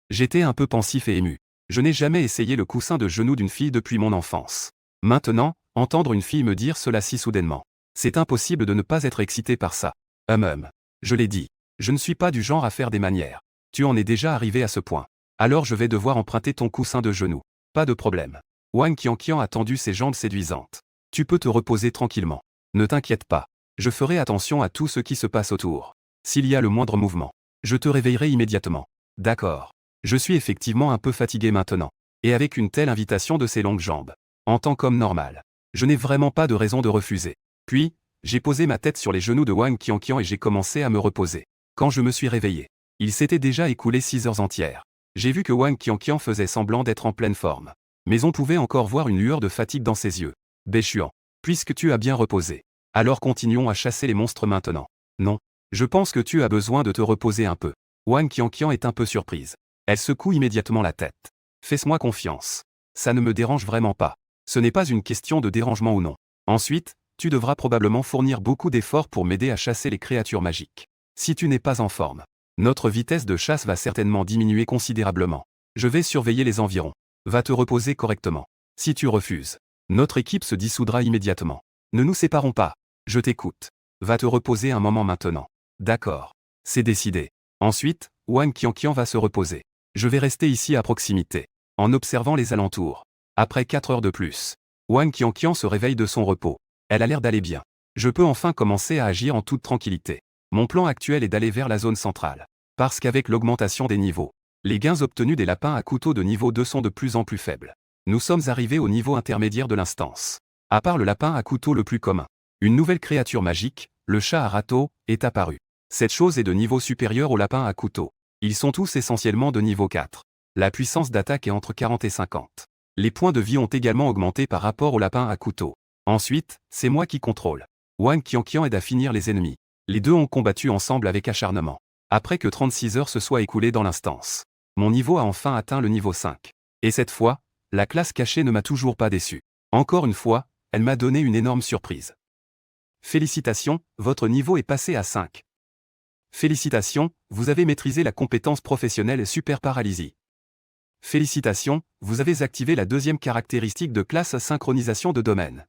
J'étais un peu pensif et ému. Je n'ai jamais essayé le coussin de genou d'une fille depuis mon enfance. Maintenant, entendre une fille me dire cela si soudainement. C'est impossible de ne pas être excité par ça. Je l'ai dit. Je ne suis pas du genre à faire des manières. Tu en es déjà arrivé à ce point. Alors je vais devoir emprunter ton coussin de genou. Pas de problème. Wang Qianqian a tendu ses jambes séduisantes. Tu peux te reposer tranquillement. Ne t'inquiète pas. Je ferai attention à tout ce qui se passe autour. S'il y a le moindre mouvement, je te réveillerai immédiatement. D'accord. Je suis effectivement un peu fatigué maintenant. Et avec une telle invitation de ses longues jambes, en tant qu'homme normal, je n'ai vraiment pas de raison de refuser. Puis, j'ai posé ma tête sur les genoux de Wang Qianqian et j'ai commencé à me reposer. Quand je me suis réveillé, il s'était déjà écoulé 6 heures entières. J'ai vu que Wang Qianqian faisait semblant d'être en pleine forme. Mais on pouvait encore voir une lueur de fatigue dans ses yeux. Béchuan, puisque tu as bien reposé, alors continuons à chasser les monstres maintenant. Non. Je pense que tu as besoin de te reposer un peu. Wang Qianqian est un peu surprise. Elle secoue immédiatement la tête. Fais-moi confiance. Ça ne me dérange vraiment pas. Ce n'est pas une question de dérangement ou non. Ensuite, tu devras probablement fournir beaucoup d'efforts pour m'aider à chasser les créatures magiques. Si tu n'es pas en forme, notre vitesse de chasse va certainement diminuer considérablement. Je vais surveiller les environs. Va te reposer correctement. Si tu refuses, notre équipe se dissoudra immédiatement. Ne nous séparons pas. Je t'écoute. Va te reposer un moment maintenant. D'accord. C'est décidé. Ensuite, Wang Qianqian va se reposer. Je vais rester ici à proximité, en observant les alentours. Après 4 heures de plus, Wang Qianqian se réveille de son repos. Elle a l'air d'aller bien. Je peux enfin commencer à agir en toute tranquillité. Mon plan actuel est d'aller vers la zone centrale. Parce qu'avec l'augmentation des niveaux, les gains obtenus des lapins à couteau de niveau 2 sont de plus en plus faibles. Nous sommes arrivés au niveau intermédiaire de l'instance. À part le lapin à couteau le plus commun, une nouvelle créature magique, le chat à râteau, est apparue. Cette chose est de niveau supérieur au lapin à couteau. Ils sont tous essentiellement de niveau 4. La puissance d'attaque est entre 40 et 50. Les points de vie ont également augmenté par rapport au lapin à couteau. Ensuite, c'est moi qui contrôle. Wang Qianqian aide à finir les ennemis. Les deux ont combattu ensemble avec acharnement. Après que 36 heures se soient écoulées dans l'instance, mon niveau a enfin atteint le niveau 5. Et cette fois, la classe cachée ne m'a toujours pas déçu. Encore une fois, elle m'a donné une énorme surprise. Félicitations, votre niveau est passé à 5. Félicitations, vous avez maîtrisé la compétence professionnelle Super Paralysie. Félicitations, vous avez activé la deuxième caractéristique de classe Synchronisation de domaine.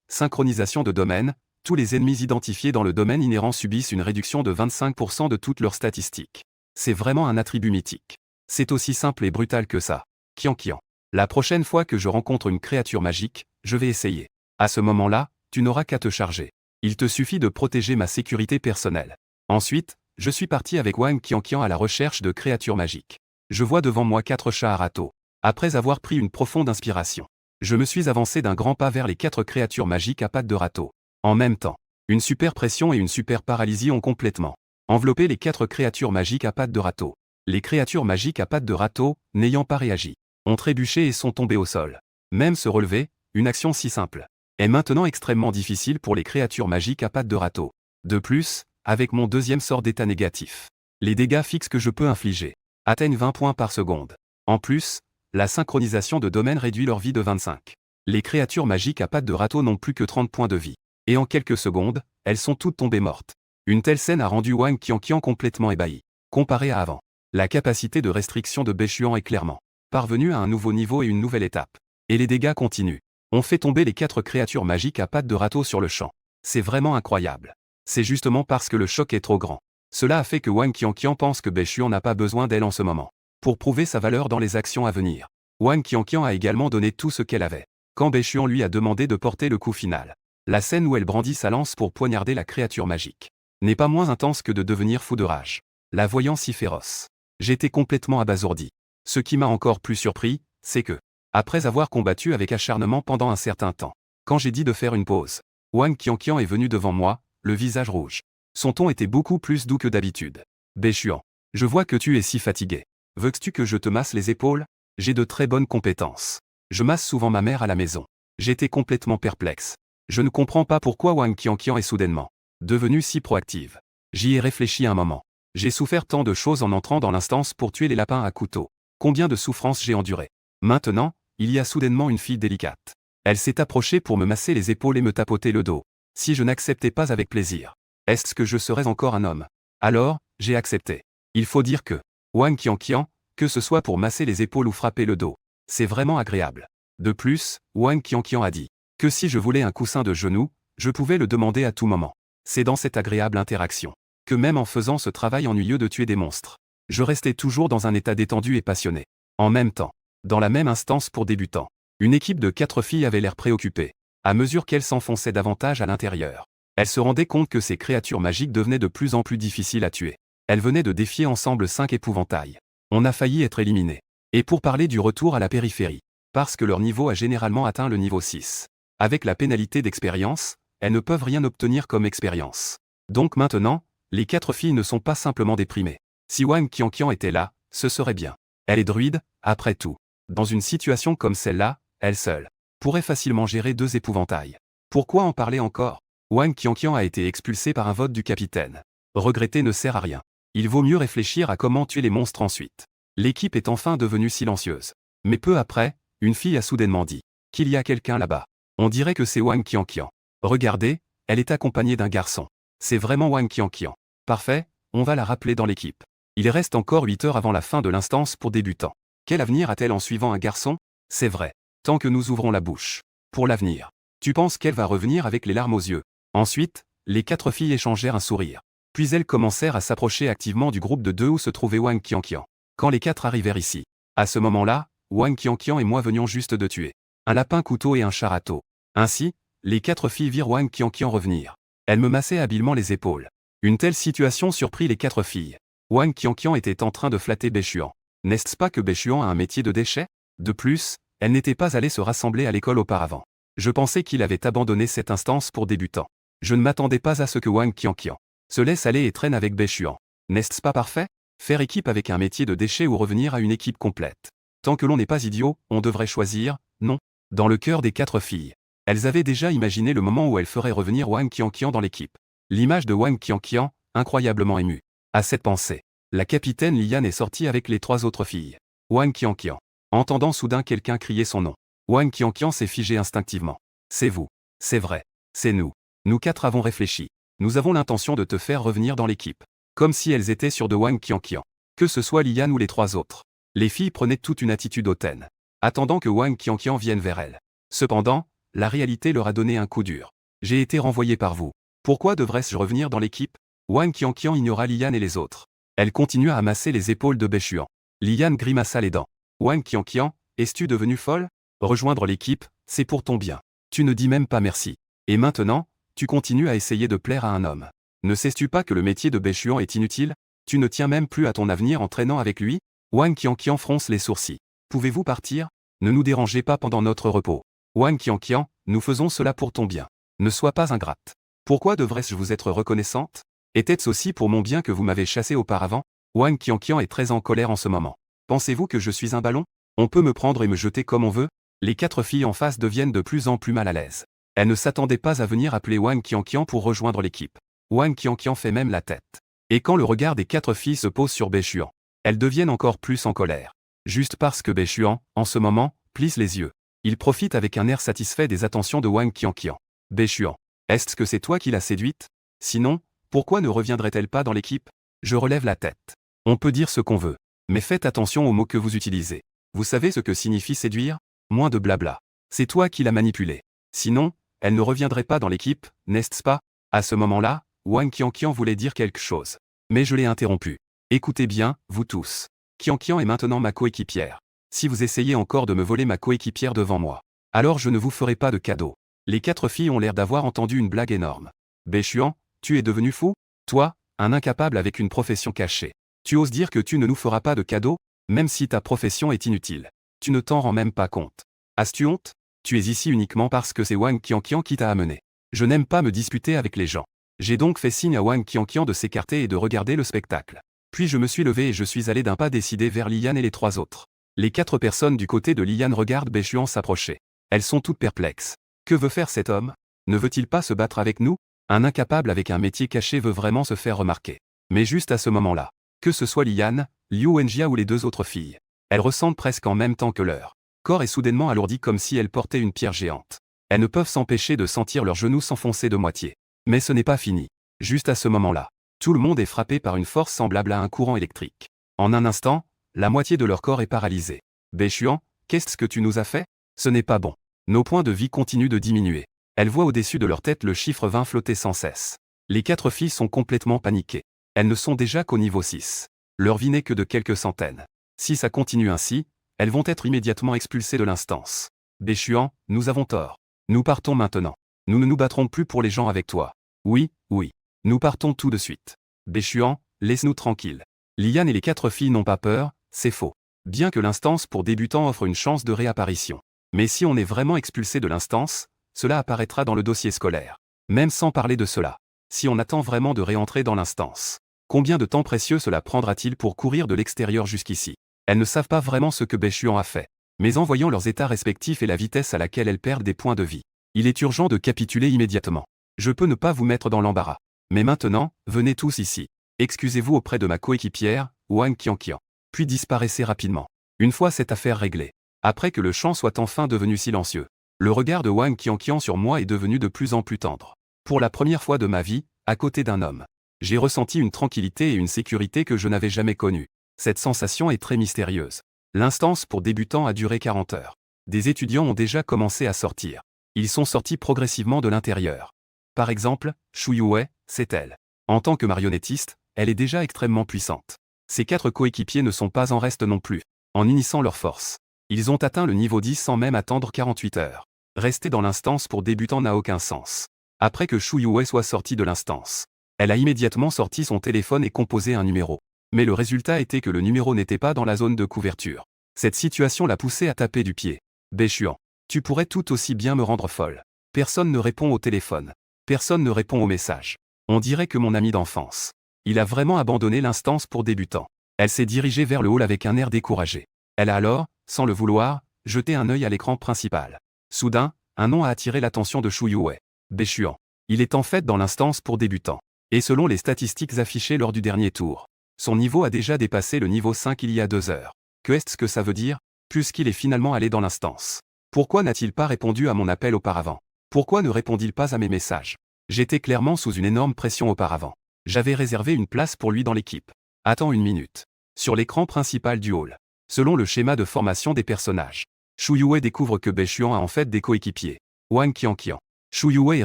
Synchronisation de domaine, tous les ennemis identifiés dans le domaine inhérent subissent une réduction de 25% de toutes leurs statistiques. C'est vraiment un attribut mythique. C'est aussi simple et brutal que ça. Qianqian. La prochaine fois que je rencontre une créature magique, je vais essayer. À ce moment-là, tu n'auras qu'à te charger. Il te suffit de protéger ma sécurité personnelle. Ensuite, je suis parti avec Wang Qianqian à la recherche de créatures magiques. Je vois devant moi 4 chats à râteau. Après avoir pris une profonde inspiration, je me suis avancé d'un grand pas vers les 4 créatures magiques à pattes de râteau. En même temps, une super pression et une super paralysie ont complètement enveloppé les 4 créatures magiques à pattes de râteau. Les créatures magiques à pattes de râteau, n'ayant pas réagi, ont trébuché et sont tombées au sol. Même se relever, une action si simple, est maintenant extrêmement difficile pour les créatures magiques à pattes de râteau. De plus, avec mon deuxième sort d'état négatif, les dégâts fixes que je peux infliger atteignent 20 points par seconde. En plus, la synchronisation de domaine réduit leur vie de 25. Les créatures magiques à pattes de râteau n'ont plus que 30 points de vie. Et en quelques secondes, elles sont toutes tombées mortes. Une telle scène a rendu Wang Qianqian complètement ébahi. Comparé à avant, la capacité de restriction de Bechuan est clairement parvenue à un nouveau niveau et une nouvelle étape. Et les dégâts continuent. On fait tomber les 4 créatures magiques à pattes de râteau sur le champ. C'est vraiment incroyable. C'est justement parce que le choc est trop grand. Cela a fait que Wang Qianqian pense que Bechuan n'a pas besoin d'elle en ce moment. Pour prouver sa valeur dans les actions à venir, Wang Qianqian a également donné tout ce qu'elle avait. Quand Bechuan lui a demandé de porter le coup final, la scène où elle brandit sa lance pour poignarder la créature magique n'est pas moins intense que de devenir fou de rage. La voyant si féroce, j'étais complètement abasourdi. Ce qui m'a encore plus surpris, c'est que, après avoir combattu avec acharnement pendant un certain temps, quand j'ai dit de faire une pause, Wang Qianqian est venu devant moi, le visage rouge. Son ton était beaucoup plus doux que d'habitude. Bechuan, je vois que tu es si fatigué. Veux-tu que je te masse les épaules? J'ai de très bonnes compétences. Je masse souvent ma mère à la maison. J'étais complètement perplexe. Je ne comprends pas pourquoi Wang Qianqian est soudainement devenue si proactive. J'y ai réfléchi un moment. J'ai souffert tant de choses en entrant dans l'instance pour tuer les lapins à couteau. Combien de souffrances j'ai enduré. Maintenant, il y a soudainement une fille délicate. Elle s'est approchée pour me masser les épaules et me tapoter le dos. Si je n'acceptais pas avec plaisir, est-ce que je serais encore un homme? Alors, j'ai accepté. Il faut dire que Wang Qianqian, que ce soit pour masser les épaules ou frapper le dos, c'est vraiment agréable. De plus, Wang Qianqian a dit que si je voulais un coussin de genou, je pouvais le demander à tout moment. C'est dans cette agréable interaction que même en faisant ce travail ennuyeux de tuer des monstres, je restais toujours dans un état détendu et passionné. En même temps, dans la même instance pour débutants, une équipe de 4 filles avait l'air préoccupée. À mesure qu'elles s'enfonçaient davantage à l'intérieur, elles se rendaient compte que ces créatures magiques devenaient de plus en plus difficiles à tuer. Elles venaient de défier ensemble 5 épouvantails. On a failli être éliminés. Et pour parler du retour à la périphérie, parce que leur niveau a généralement atteint le niveau 6. Avec la pénalité d'expérience, elles ne peuvent rien obtenir comme expérience. Donc maintenant, les 4 filles ne sont pas simplement déprimées. Si Wang Qianqian était là, ce serait bien. Elle est druide, après tout. Dans une situation comme celle-là, elle seule pourrait facilement gérer 2 épouvantails. Pourquoi en parler encore? Wang Qianqian a été expulsé par un vote du capitaine. Regretter ne sert à rien. Il vaut mieux réfléchir à comment tuer les monstres ensuite. L'équipe est enfin devenue silencieuse. Mais peu après, une fille a soudainement dit qu'il y a quelqu'un là-bas. On dirait que c'est Wang Qianqian. Regardez, elle est accompagnée d'un garçon. C'est vraiment Wang Qianqian. Parfait, on va la rappeler dans l'équipe. Il reste encore 8 heures avant la fin de l'instance pour débutants. Quel avenir a-t-elle en suivant un garçon? C'est vrai. Tant que nous ouvrons la bouche. Pour l'avenir. Tu penses qu'elle va revenir avec les larmes aux yeux? Ensuite, les 4 filles échangèrent un sourire. Puis elles commencèrent à s'approcher activement du groupe de 2 où se trouvait Wang Qianqian. Quand les 4 arrivèrent ici. À ce moment-là, Wang Qianqian et moi venions juste de tuer un lapin couteau et un chat râteau. Ainsi, les 4 filles virent Wang Qianqian revenir. Elles me massaient habilement les épaules. Une telle situation surprit les 4 filles. Wang Qianqian était en train de flatter Bechuan. N'est-ce pas que Bechuan a un métier de déchet? De plus, elle n'était pas allée se rassembler à l'école auparavant. Je pensais qu'il avait abandonné cette instance pour débutants. Je ne m'attendais pas à ce que Wang Qianqian se laisse aller et traîne avec Bechuan. N'est-ce pas parfait? Faire équipe avec un métier de déchet ou revenir à une équipe complète. Tant que l'on n'est pas idiot, on devrait choisir, non? Dans le cœur des 4 filles. Elles avaient déjà imaginé le moment où elles feraient revenir Wang Qianqian dans l'équipe. L'image de Wang Qianqian, incroyablement émue. À cette pensée, la capitaine Liane est sortie avec les 3 autres filles. Wang Qianqian. Entendant soudain quelqu'un crier son nom, Wang Qianqian s'est figé instinctivement. C'est vous. C'est vrai. C'est nous. Nous 4 avons réfléchi. Nous avons l'intention de te faire revenir dans l'équipe. Comme si elles étaient sûres de Wang Qianqian. Que ce soit Liane ou les 3 autres. Les filles prenaient toute une attitude hautaine, attendant que Wang Qianqian vienne vers elles. Cependant, la réalité leur a donné un coup dur. J'ai été renvoyé par vous. Pourquoi devrais-je revenir dans l'équipe? Wang Qianqian ignora Liane et les autres. Elle continua à masser les épaules de Bechuan. Liane grimaça les dents. Wang Qianqian, es-tu devenue folle? Rejoindre l'équipe, c'est pour ton bien. Tu ne dis même pas merci. Et maintenant, tu continues à essayer de plaire à un homme. Ne sais-tu pas que le métier de Bechuan est inutile? Tu ne tiens même plus à ton avenir en traînant avec lui? Wang Qianqian fronce les sourcils. Pouvez-vous partir? Ne nous dérangez pas pendant notre repos. Wang Qianqian, nous faisons cela pour ton bien. Ne sois pas ingrate. Pourquoi devrais-je vous être reconnaissante? Était-ce aussi pour mon bien que vous m'avez chassé auparavant? Wang Qianqian est très en colère en ce moment. Pensez-vous que je suis un ballon? On peut me prendre et me jeter comme on veut? Les 4 filles en face deviennent de plus en plus mal à l'aise. Elles ne s'attendaient pas à venir appeler Wang Qianqian pour rejoindre l'équipe. Wang Qianqian fait même la tête. Et quand le regard des 4 filles se pose sur Bechuan, elles deviennent encore plus en colère. Juste parce que Bechuan, en ce moment, plisse les yeux. Il profite avec un air satisfait des attentions de Wang Qianqian. Béchuan. Est-ce que c'est toi qui l'as séduite? Sinon, pourquoi ne reviendrait-elle pas dans l'équipe? Je relève la tête. On peut dire ce qu'on veut. Mais faites attention aux mots que vous utilisez. Vous savez ce que signifie séduire? Moins de blabla. C'est toi qui l'as manipulée. Sinon, elle ne reviendrait pas dans l'équipe, n'est-ce pas? À ce moment-là, Wang Qianqian voulait dire quelque chose. Mais je l'ai interrompu. Écoutez bien, vous tous. Qianqian est maintenant ma coéquipière. Si vous essayez encore de me voler ma coéquipière devant moi, alors je ne vous ferai pas de cadeau. Les 4 filles ont l'air d'avoir entendu une blague énorme. Béchuan, tu es devenu fou? Toi, un incapable avec une profession cachée. Tu oses dire que tu ne nous feras pas de cadeau, même si ta profession est inutile. Tu ne t'en rends même pas compte. As-tu honte? Tu es ici uniquement parce que c'est Wang Qianqian qui t'a amené. Je n'aime pas me disputer avec les gens. J'ai donc fait signe à Wang Qianqian de s'écarter et de regarder le spectacle. Puis je me suis levé et je suis allé d'un pas décidé vers Liane et les 3 autres. Les 4 personnes du côté de Liane regardent Béchuan s'approcher. Elles sont toutes perplexes. Que veut faire cet homme? Ne veut-il pas se battre avec nous? Un incapable avec un métier caché veut vraiment se faire remarquer. Mais juste à ce moment-là, que ce soit Liane, Liu Wenjia ou les 2 autres filles, elles ressentent presque en même temps que leur corps est soudainement alourdi comme si elles portaient une pierre géante. Elles ne peuvent s'empêcher de sentir leurs genoux s'enfoncer de moitié. Mais ce n'est pas fini. Juste à ce moment-là, tout le monde est frappé par une force semblable à un courant électrique. En un instant, la moitié de leur corps est paralysée. Béchuan, qu'est-ce que tu nous as fait? Ce n'est pas bon. Nos points de vie continuent de diminuer. Elles voient au-dessus de leur tête le chiffre 20 flotter sans cesse. Les 4 filles sont complètement paniquées. Elles ne sont déjà qu'au niveau 6. Leur vie n'est que de quelques centaines. Si ça continue ainsi, elles vont être immédiatement expulsées de l'instance. Béchuan, nous avons tort. Nous partons maintenant. Nous ne nous battrons plus pour les gens avec toi. Oui, oui. Nous partons tout de suite. Béchuan, laisse-nous tranquilles. Liane et les 4 filles n'ont pas peur, c'est faux. Bien que l'instance pour débutants offre une chance de réapparition. Mais si on est vraiment expulsé de l'instance, cela apparaîtra dans le dossier scolaire. Même sans parler de cela. Si on attend vraiment de réentrer dans l'instance, combien de temps précieux cela prendra-t-il pour courir de l'extérieur jusqu'ici? Elles ne savent pas vraiment ce que Béchuan a fait. Mais en voyant leurs états respectifs et la vitesse à laquelle elles perdent des points de vie, il est urgent de capituler immédiatement. Je peux ne pas vous mettre dans l'embarras. Mais maintenant, venez tous ici. Excusez-vous auprès de ma coéquipière, Wang Qianqian. Puis disparaissez rapidement. Une fois cette affaire réglée. Après que le chant soit enfin devenu silencieux. Le regard de Wang Qianqian sur moi est devenu de plus en plus tendre. Pour la première fois de ma vie, à côté d'un homme, j'ai ressenti une tranquillité et une sécurité que je n'avais jamais connues. Cette sensation est très mystérieuse. L'instance pour débutants a duré 40 heures. Des étudiants ont déjà commencé à sortir. Ils sont sortis progressivement de l'intérieur. Par exemple, Shu Yue, c'est elle. En tant que marionnettiste, elle est déjà extrêmement puissante. Ses 4 coéquipiers ne sont pas en reste non plus. En unissant leurs forces, ils ont atteint le niveau 10 sans même attendre 48 heures. Rester dans l'instance pour débutants n'a aucun sens. Après que Shu Yue soit sortie de l'instance, elle a immédiatement sorti son téléphone et composé un numéro. Mais le résultat était que le numéro n'était pas dans la zone de couverture. Cette situation l'a poussée à taper du pied. Béchuan, tu pourrais tout aussi bien me rendre folle. Personne ne répond au téléphone. Personne ne répond aux messages. On dirait que mon ami d'enfance. Il a vraiment abandonné l'instance pour débutants. Elle s'est dirigée vers le hall avec un air découragé. Elle a alors, sans le vouloir, jeté un œil à l'écran principal. Soudain, un nom a attiré l'attention de Shu Yue. Béchuan. Il est en fait dans l'instance pour débutants. Et selon les statistiques affichées lors du dernier tour, son niveau a déjà dépassé le niveau 5 il y a 2 heures. Que est-ce que ça veut dire? Puisqu'il est finalement allé dans l'instance. Pourquoi n'a-t-il pas répondu à mon appel auparavant? Pourquoi ne répondit-il pas à mes messages? J'étais clairement sous une énorme pression auparavant. J'avais réservé une place pour lui dans l'équipe. Attends une minute. Sur l'écran principal du hall. Selon le schéma de formation des personnages, Shu Yue découvre que Béchuan a en fait des coéquipiers. Wang Qianqian. Shu Yue est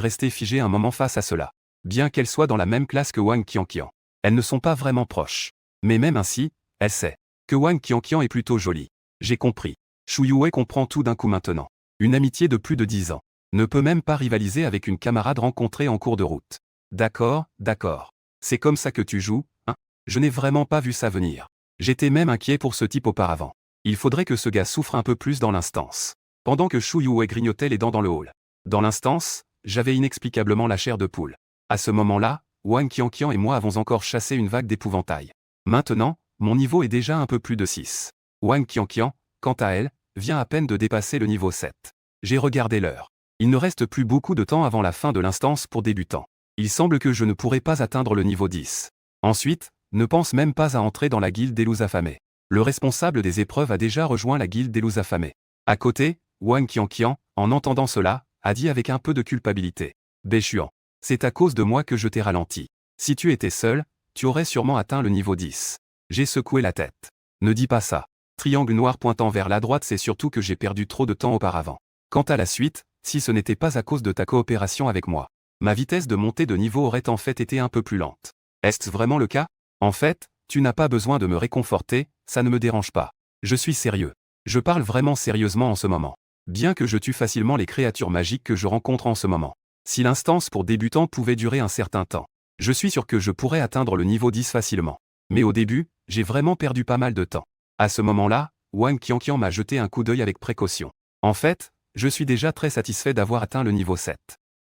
restée figée un moment face à cela. Bien qu'elle soit dans la même classe que Wang Qianqian, elles ne sont pas vraiment proches. Mais même ainsi, elle sait que Wang Qianqian est plutôt jolie. J'ai compris. Shu Yue comprend tout d'un coup maintenant. Une amitié de plus de 10 ans ne peut même pas rivaliser avec une camarade rencontrée en cours de route. D'accord, d'accord. C'est comme ça que tu joues, hein? Je n'ai vraiment pas vu ça venir. J'étais même inquiet pour ce type auparavant. Il faudrait que ce gars souffre un peu plus dans l'instance. Pendant que Shu Yue grignotait les dents dans le hall. Dans l'instance, j'avais inexplicablement la chair de poule. À ce moment-là, Wang Qianqian et moi avons encore chassé une vague d'épouvantail. Maintenant, mon niveau est déjà un peu plus de 6. Wang Qianqian, quant à elle, vient à peine de dépasser le niveau 7. J'ai regardé l'heure. Il ne reste plus beaucoup de temps avant la fin de l'instance pour débutants. Il semble que je ne pourrai pas atteindre le niveau 10. Ensuite, ne pense même pas à entrer dans la guilde des loups affamés. Le responsable des épreuves a déjà rejoint la guilde des loups affamés. À côté, Wang Qianqian, en entendant cela, a dit avec un peu de culpabilité. Bechuan. C'est à cause de moi que je t'ai ralenti. Si tu étais seul, tu aurais sûrement atteint le niveau 10. J'ai secoué la tête. Ne dis pas ça. Triangle noir pointant vers la droite, c'est surtout que j'ai perdu trop de temps auparavant. Quant à la suite, si ce n'était pas à cause de ta coopération avec moi, ma vitesse de montée de niveau aurait en fait été un peu plus lente. Est-ce vraiment le cas? En fait, tu n'as pas besoin de me réconforter, ça ne me dérange pas. Je suis sérieux. Je parle vraiment sérieusement en ce moment. Bien que je tue facilement les créatures magiques que je rencontre en ce moment. Si l'instance pour débutants pouvait durer un certain temps, je suis sûr que je pourrais atteindre le niveau 10 facilement. Mais au début, j'ai vraiment perdu pas mal de temps. À ce moment-là, Wang Qianqian m'a jeté un coup d'œil avec précaution. En fait, je suis déjà très satisfait d'avoir atteint le niveau 7.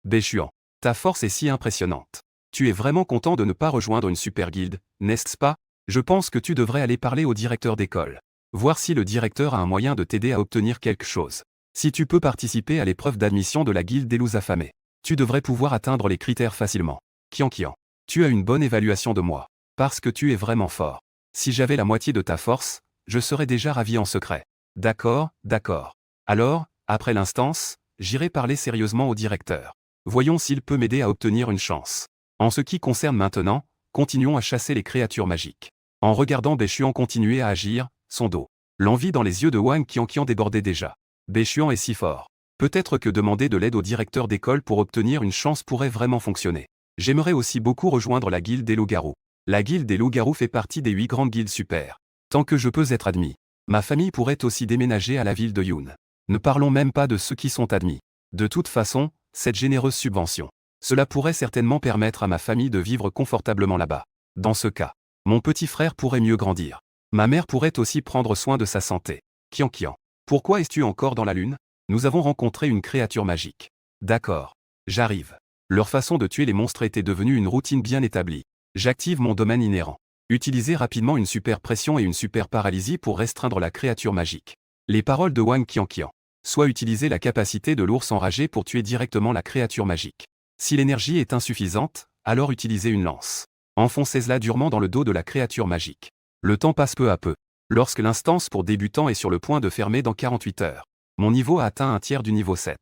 Bechuan, ta force est si impressionnante. Tu es vraiment content de ne pas rejoindre une super guilde, n'est-ce pas? Je pense que tu devrais aller parler au directeur d'école. Voir si le directeur a un moyen de t'aider à obtenir quelque chose. Si tu peux participer à l'épreuve d'admission de la guilde des loups affamés, tu devrais pouvoir atteindre les critères facilement. Qianqian, tu as une bonne évaluation de moi. Parce que tu es vraiment fort. Si j'avais la moitié de ta force, je serais déjà ravi en secret. D'accord, d'accord. Alors, après l'instance, j'irai parler sérieusement au directeur. Voyons s'il peut m'aider à obtenir une chance. En ce qui concerne maintenant, continuons à chasser les créatures magiques. En regardant Bechuan continuer à agir, son dos. L'envie dans les yeux de Wang Qianqian débordait déjà. Bechuan est si fort. Peut-être que demander de l'aide au directeur d'école pour obtenir une chance pourrait vraiment fonctionner. J'aimerais aussi beaucoup rejoindre la guilde des loups-garous. La guilde des loups-garous fait partie des 8 grandes guildes super. Tant que je peux être admis, ma famille pourrait aussi déménager à la ville de Yun. Ne parlons même pas de ceux qui sont admis. De toute façon, cette généreuse subvention. Cela pourrait certainement permettre à ma famille de vivre confortablement là-bas. Dans ce cas, mon petit frère pourrait mieux grandir. Ma mère pourrait aussi prendre soin de sa santé. Qianqian, pourquoi es-tu encore dans la lune? Nous avons rencontré une créature magique. D'accord. J'arrive. Leur façon de tuer les monstres était devenue une routine bien établie. J'active mon domaine inhérent. Utilisez rapidement une super pression et une super paralysie pour restreindre la créature magique. Les paroles de Wang Qianqian. Soit utiliser la capacité de l'ours enragé pour tuer directement la créature magique. Si l'énergie est insuffisante, alors utilisez une lance. Enfoncez-la durement dans le dos de la créature magique. Le temps passe peu à peu. Lorsque l'instance pour débutants est sur le point de fermer dans 48 heures. Mon niveau a atteint un tiers du niveau 7.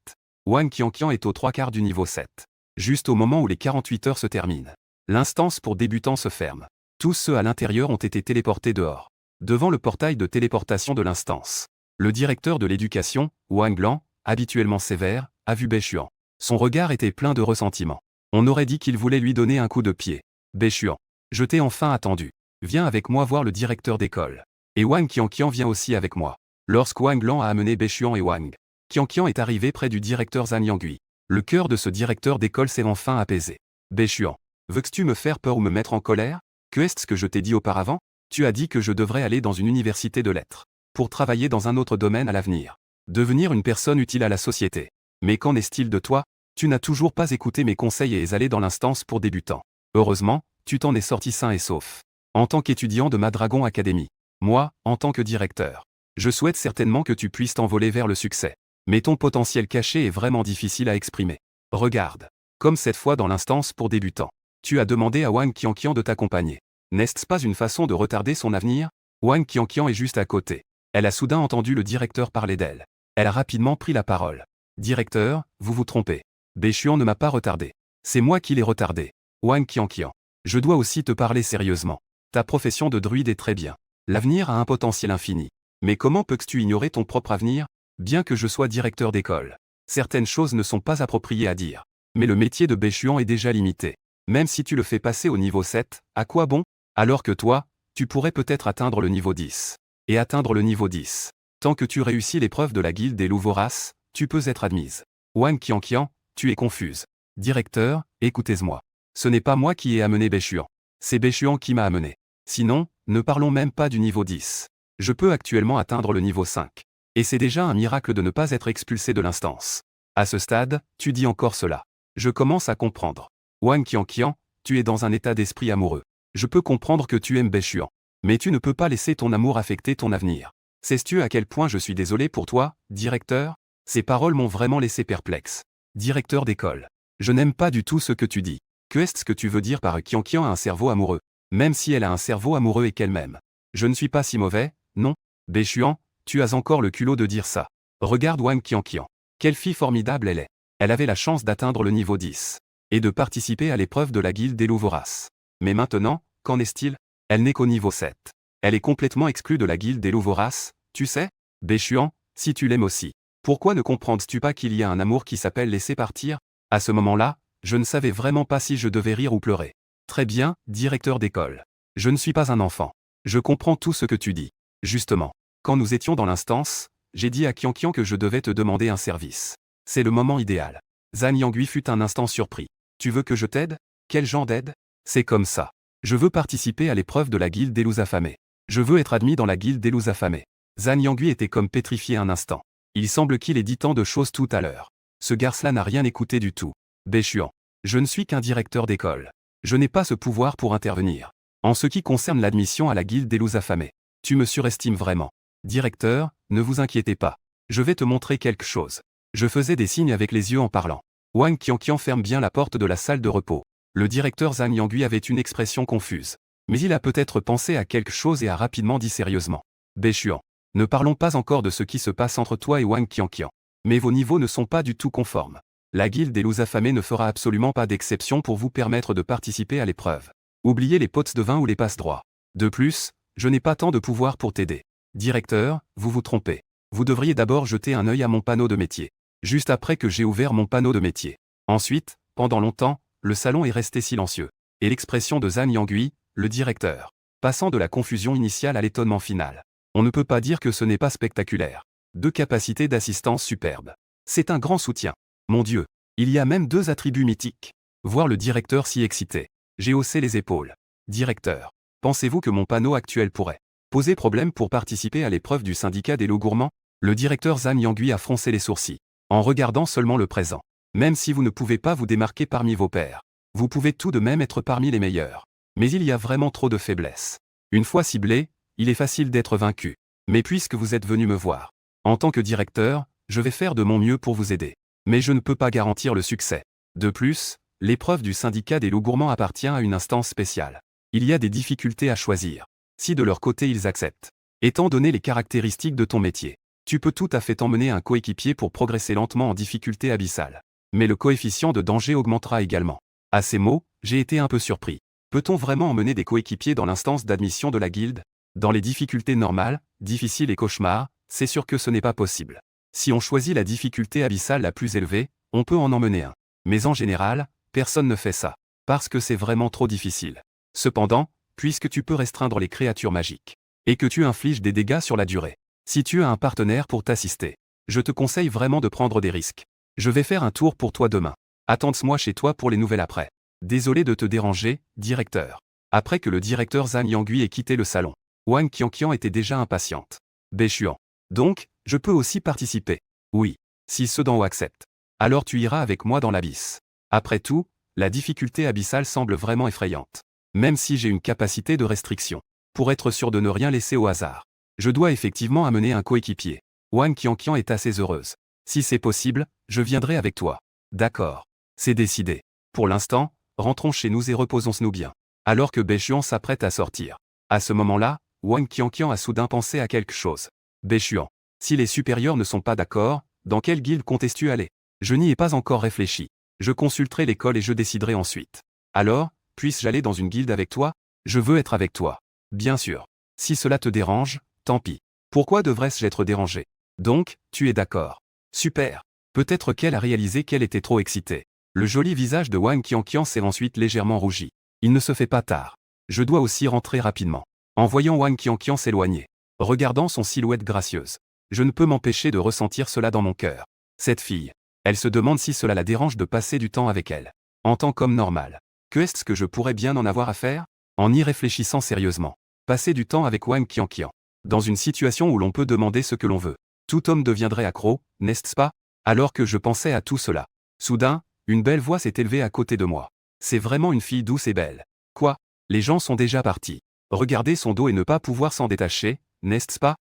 Wang Qianqian est aux 3/4 du niveau 7. Juste au moment où les 48 heures se terminent. L'instance pour débutants se ferme. Tous ceux à l'intérieur ont été téléportés dehors. Devant le portail de téléportation de l'instance. Le directeur de l'éducation, Wang Lan, habituellement sévère, a vu Bechuan. Son regard était plein de ressentiment. On aurait dit qu'il voulait lui donner un coup de pied. Bechuan, je t'ai enfin attendu. Viens avec moi voir le directeur d'école. Et Wang Qianqian vient aussi avec moi. Lorsque Wang Lan a amené Bechuan et Wang Qianqian est arrivé près du directeur Zhan Yangui. Le cœur de ce directeur d'école s'est enfin apaisé. Bechuan, veux-tu me faire peur ou me mettre en colère? Que est-ce que je t'ai dit auparavant? Tu as dit que je devrais aller dans une université de lettres. Pour travailler dans un autre domaine à l'avenir. Devenir une personne utile à la société. Mais qu'en est-il de toi? Tu n'as toujours pas écouté mes conseils et es allé dans l'instance pour débutants. Heureusement, tu t'en es sorti sain et sauf. En tant qu'étudiant de ma Dragon Academy. Moi, en tant que directeur. Je souhaite certainement que tu puisses t'envoler vers le succès. Mais ton potentiel caché est vraiment difficile à exprimer. Regarde. Comme cette fois dans l'instance pour débutants. Tu as demandé à Wang Qianqian de t'accompagner. N'est-ce pas une façon de retarder son avenir? Wang Qianqian est juste à côté. Elle a soudain entendu le directeur parler d'elle. Elle a rapidement pris la parole. Directeur, vous vous trompez. Bechuan ne m'a pas retardé. C'est moi qui l'ai retardé. Wang Qianqian. Je dois aussi te parler sérieusement. Ta profession de druide est très bien. L'avenir a un potentiel infini. Mais comment peux-tu ignorer ton propre avenir? Bien que je sois directeur d'école. Certaines choses ne sont pas appropriées à dire. Mais le métier de Bechuan est déjà limité. Même si tu le fais passer au niveau 7, à quoi bon? Alors que toi, tu pourrais peut-être atteindre le niveau 10. Et atteindre le niveau 10. Tant que tu réussis l'épreuve de la guilde des loups voraces, tu peux être admise. Wang Qianqian, tu es confuse. Directeur, écoutez-moi. Ce n'est pas moi qui ai amené Bechuan. C'est Bechuan qui m'a amené. Sinon, ne parlons même pas du niveau 10. Je peux actuellement atteindre le niveau 5. Et c'est déjà un miracle de ne pas être expulsé de l'instance. À ce stade, tu dis encore cela. Je commence à comprendre. Wang Qianqian, tu es dans un état d'esprit amoureux. Je peux comprendre que tu aimes Bechuan. Mais tu ne peux pas laisser ton amour affecter ton avenir. Sais-tu à quel point je suis désolé pour toi, directeur? Ces paroles m'ont vraiment laissé perplexe. Directeur d'école. Je n'aime pas du tout ce que tu dis. Que est-ce que tu veux dire par Qianqian a un cerveau amoureux? Même si elle a un cerveau amoureux et qu'elle m'aime. Je ne suis pas si mauvais, non? Bechuan, tu as encore le culot de dire ça. Regarde Wang Qianqian. Quelle fille formidable elle est. Elle avait la chance d'atteindre le niveau 10 et de participer à l'épreuve de la guilde des loups voraces. Mais maintenant, qu'en est-il? Elle n'est qu'au niveau 7. Elle est complètement exclue de la guilde des loups voraces, tu sais? Béchuan, si tu l'aimes aussi. Pourquoi ne comprends-tu pas qu'il y a un amour qui s'appelle laisser partir? À ce moment-là, je ne savais vraiment pas si je devais rire ou pleurer. Très bien, directeur d'école. Je ne suis pas un enfant. Je comprends tout ce que tu dis. Justement, quand nous étions dans l'instance, j'ai dit à Qianqian que je devais te demander un service. C'est le moment idéal. Zhan Yangui fut un instant surpris. Tu veux que je t'aide? Quel genre d'aide? C'est comme ça. Je veux participer à l'épreuve de la guilde des loups affamés. Je veux être admis dans la guilde des loups affamés. Zhan Yangui était comme pétrifié un instant. Il semble qu'il ait dit tant de choses tout à l'heure. Ce garçon-là n'a rien écouté du tout. Béchuan. Je ne suis qu'un directeur d'école. Je n'ai pas ce pouvoir pour intervenir. En ce qui concerne l'admission à la guilde des loups affamés, tu me surestimes vraiment. Directeur, ne vous inquiétez pas. Je vais te montrer quelque chose. Je faisais des signes avec les yeux en parlant. Wang Qianqian ferme bien la porte de la salle de repos. Le directeur Zhan Yangui avait une expression confuse. Mais il a peut-être pensé à quelque chose et a rapidement dit sérieusement. Béchuan. Ne parlons pas encore de ce qui se passe entre toi et Wang Qianqian. Mais vos niveaux ne sont pas du tout conformes. La guilde des loups affamés ne fera absolument pas d'exception pour vous permettre de participer à l'épreuve. Oubliez les potes de vin ou les passe-droits. De plus, je n'ai pas tant de pouvoir pour t'aider. Directeur, vous vous trompez. Vous devriez d'abord jeter un œil à mon panneau de métier. Juste après que j'ai ouvert mon panneau de métier. Ensuite, pendant longtemps, le salon est resté silencieux. Et l'expression de Zhan Yangui, le directeur, passant de la confusion initiale à l'étonnement final. On ne peut pas dire que ce n'est pas spectaculaire. 2 capacités d'assistance superbes. C'est un grand soutien. Mon Dieu, il y a même 2 attributs mythiques. Voir le directeur si excité. J'ai haussé les épaules. Directeur, pensez-vous que mon panneau actuel pourrait poser problème pour participer à l'épreuve du syndicat des loups gourmands? Le directeur Zhan Yangui a froncé les sourcils, en regardant seulement le présent. Même si vous ne pouvez pas vous démarquer parmi vos pairs, vous pouvez tout de même être parmi les meilleurs. Mais il y a vraiment trop de faiblesses. Une fois ciblé, il est facile d'être vaincu. Mais puisque vous êtes venu me voir, en tant que directeur, je vais faire de mon mieux pour vous aider. Mais je ne peux pas garantir le succès. De plus, l'épreuve du syndicat des loups gourmands appartient à une instance spéciale. Il y a des difficultés à choisir. Si de leur côté ils acceptent. Étant donné les caractéristiques de ton métier, tu peux tout à fait emmener un coéquipier pour progresser lentement en difficulté abyssale. Mais le coefficient de danger augmentera également. À ces mots, j'ai été un peu surpris. Peut-on vraiment emmener des coéquipiers dans l'instance d'admission de la guilde? Dans les difficultés normales, difficiles et cauchemars, c'est sûr que ce n'est pas possible. Si on choisit la difficulté abyssale la plus élevée, on peut en emmener un. Mais en général, personne ne fait ça. Parce que c'est vraiment trop difficile. Cependant, puisque tu peux restreindre les créatures magiques, et que tu infliges des dégâts sur la durée, si tu as un partenaire pour t'assister, je te conseille vraiment de prendre des risques. Je vais faire un tour pour toi demain. Attends-moi chez toi pour les nouvelles après. Désolé de te déranger, directeur. Après que le directeur Zhan Yangui ait quitté le salon, Wang Qianqian était déjà impatiente. Béchuan. Donc, je peux aussi participer. Oui. Si ceux d'en haut acceptent. Alors tu iras avec moi dans l'abysse. Après tout, la difficulté abyssale semble vraiment effrayante. Même si j'ai une capacité de restriction. Pour être sûr de ne rien laisser au hasard. Je dois effectivement amener un coéquipier. Wang Qianqian est assez heureuse. Si c'est possible, je viendrai avec toi. D'accord. C'est décidé. Pour l'instant, rentrons chez nous et reposons-nous bien. Alors que Béchuan s'apprête à sortir. À ce moment-là, Wang Qianqian a soudain pensé à quelque chose. Béchuan. Si les supérieurs ne sont pas d'accord, dans quelle guilde comptes-tu aller? Je n'y ai pas encore réfléchi. Je consulterai l'école et je déciderai ensuite. Alors, puisse-je aller dans une guilde avec toi? Je veux être avec toi. Bien sûr. Si cela te dérange, tant pis. Pourquoi devrais-je être dérangé? Donc, tu es d'accord. Super. Peut-être qu'elle a réalisé qu'elle était trop excitée. Le joli visage de Wang Qianqian s'est ensuite légèrement rougi. Il ne se fait pas tard. Je dois aussi rentrer rapidement. En voyant Wang Qianqian s'éloigner, regardant son silhouette gracieuse, je ne peux m'empêcher de ressentir cela dans mon cœur. Cette fille, elle se demande si cela la dérange de passer du temps avec elle. En tant qu'homme normal, que est-ce que je pourrais bien en avoir à faire? En y réfléchissant sérieusement, passer du temps avec Wang Qianqian, dans une situation où l'on peut demander ce que l'on veut. Tout homme deviendrait accro, n'est-ce pas? Alors que je pensais à tout cela, soudain, une belle voix s'est élevée à côté de moi. C'est vraiment une fille douce et belle. Quoi? Les gens sont déjà partis. Regarder son dos et ne pas pouvoir s'en détacher, n'est-ce pas?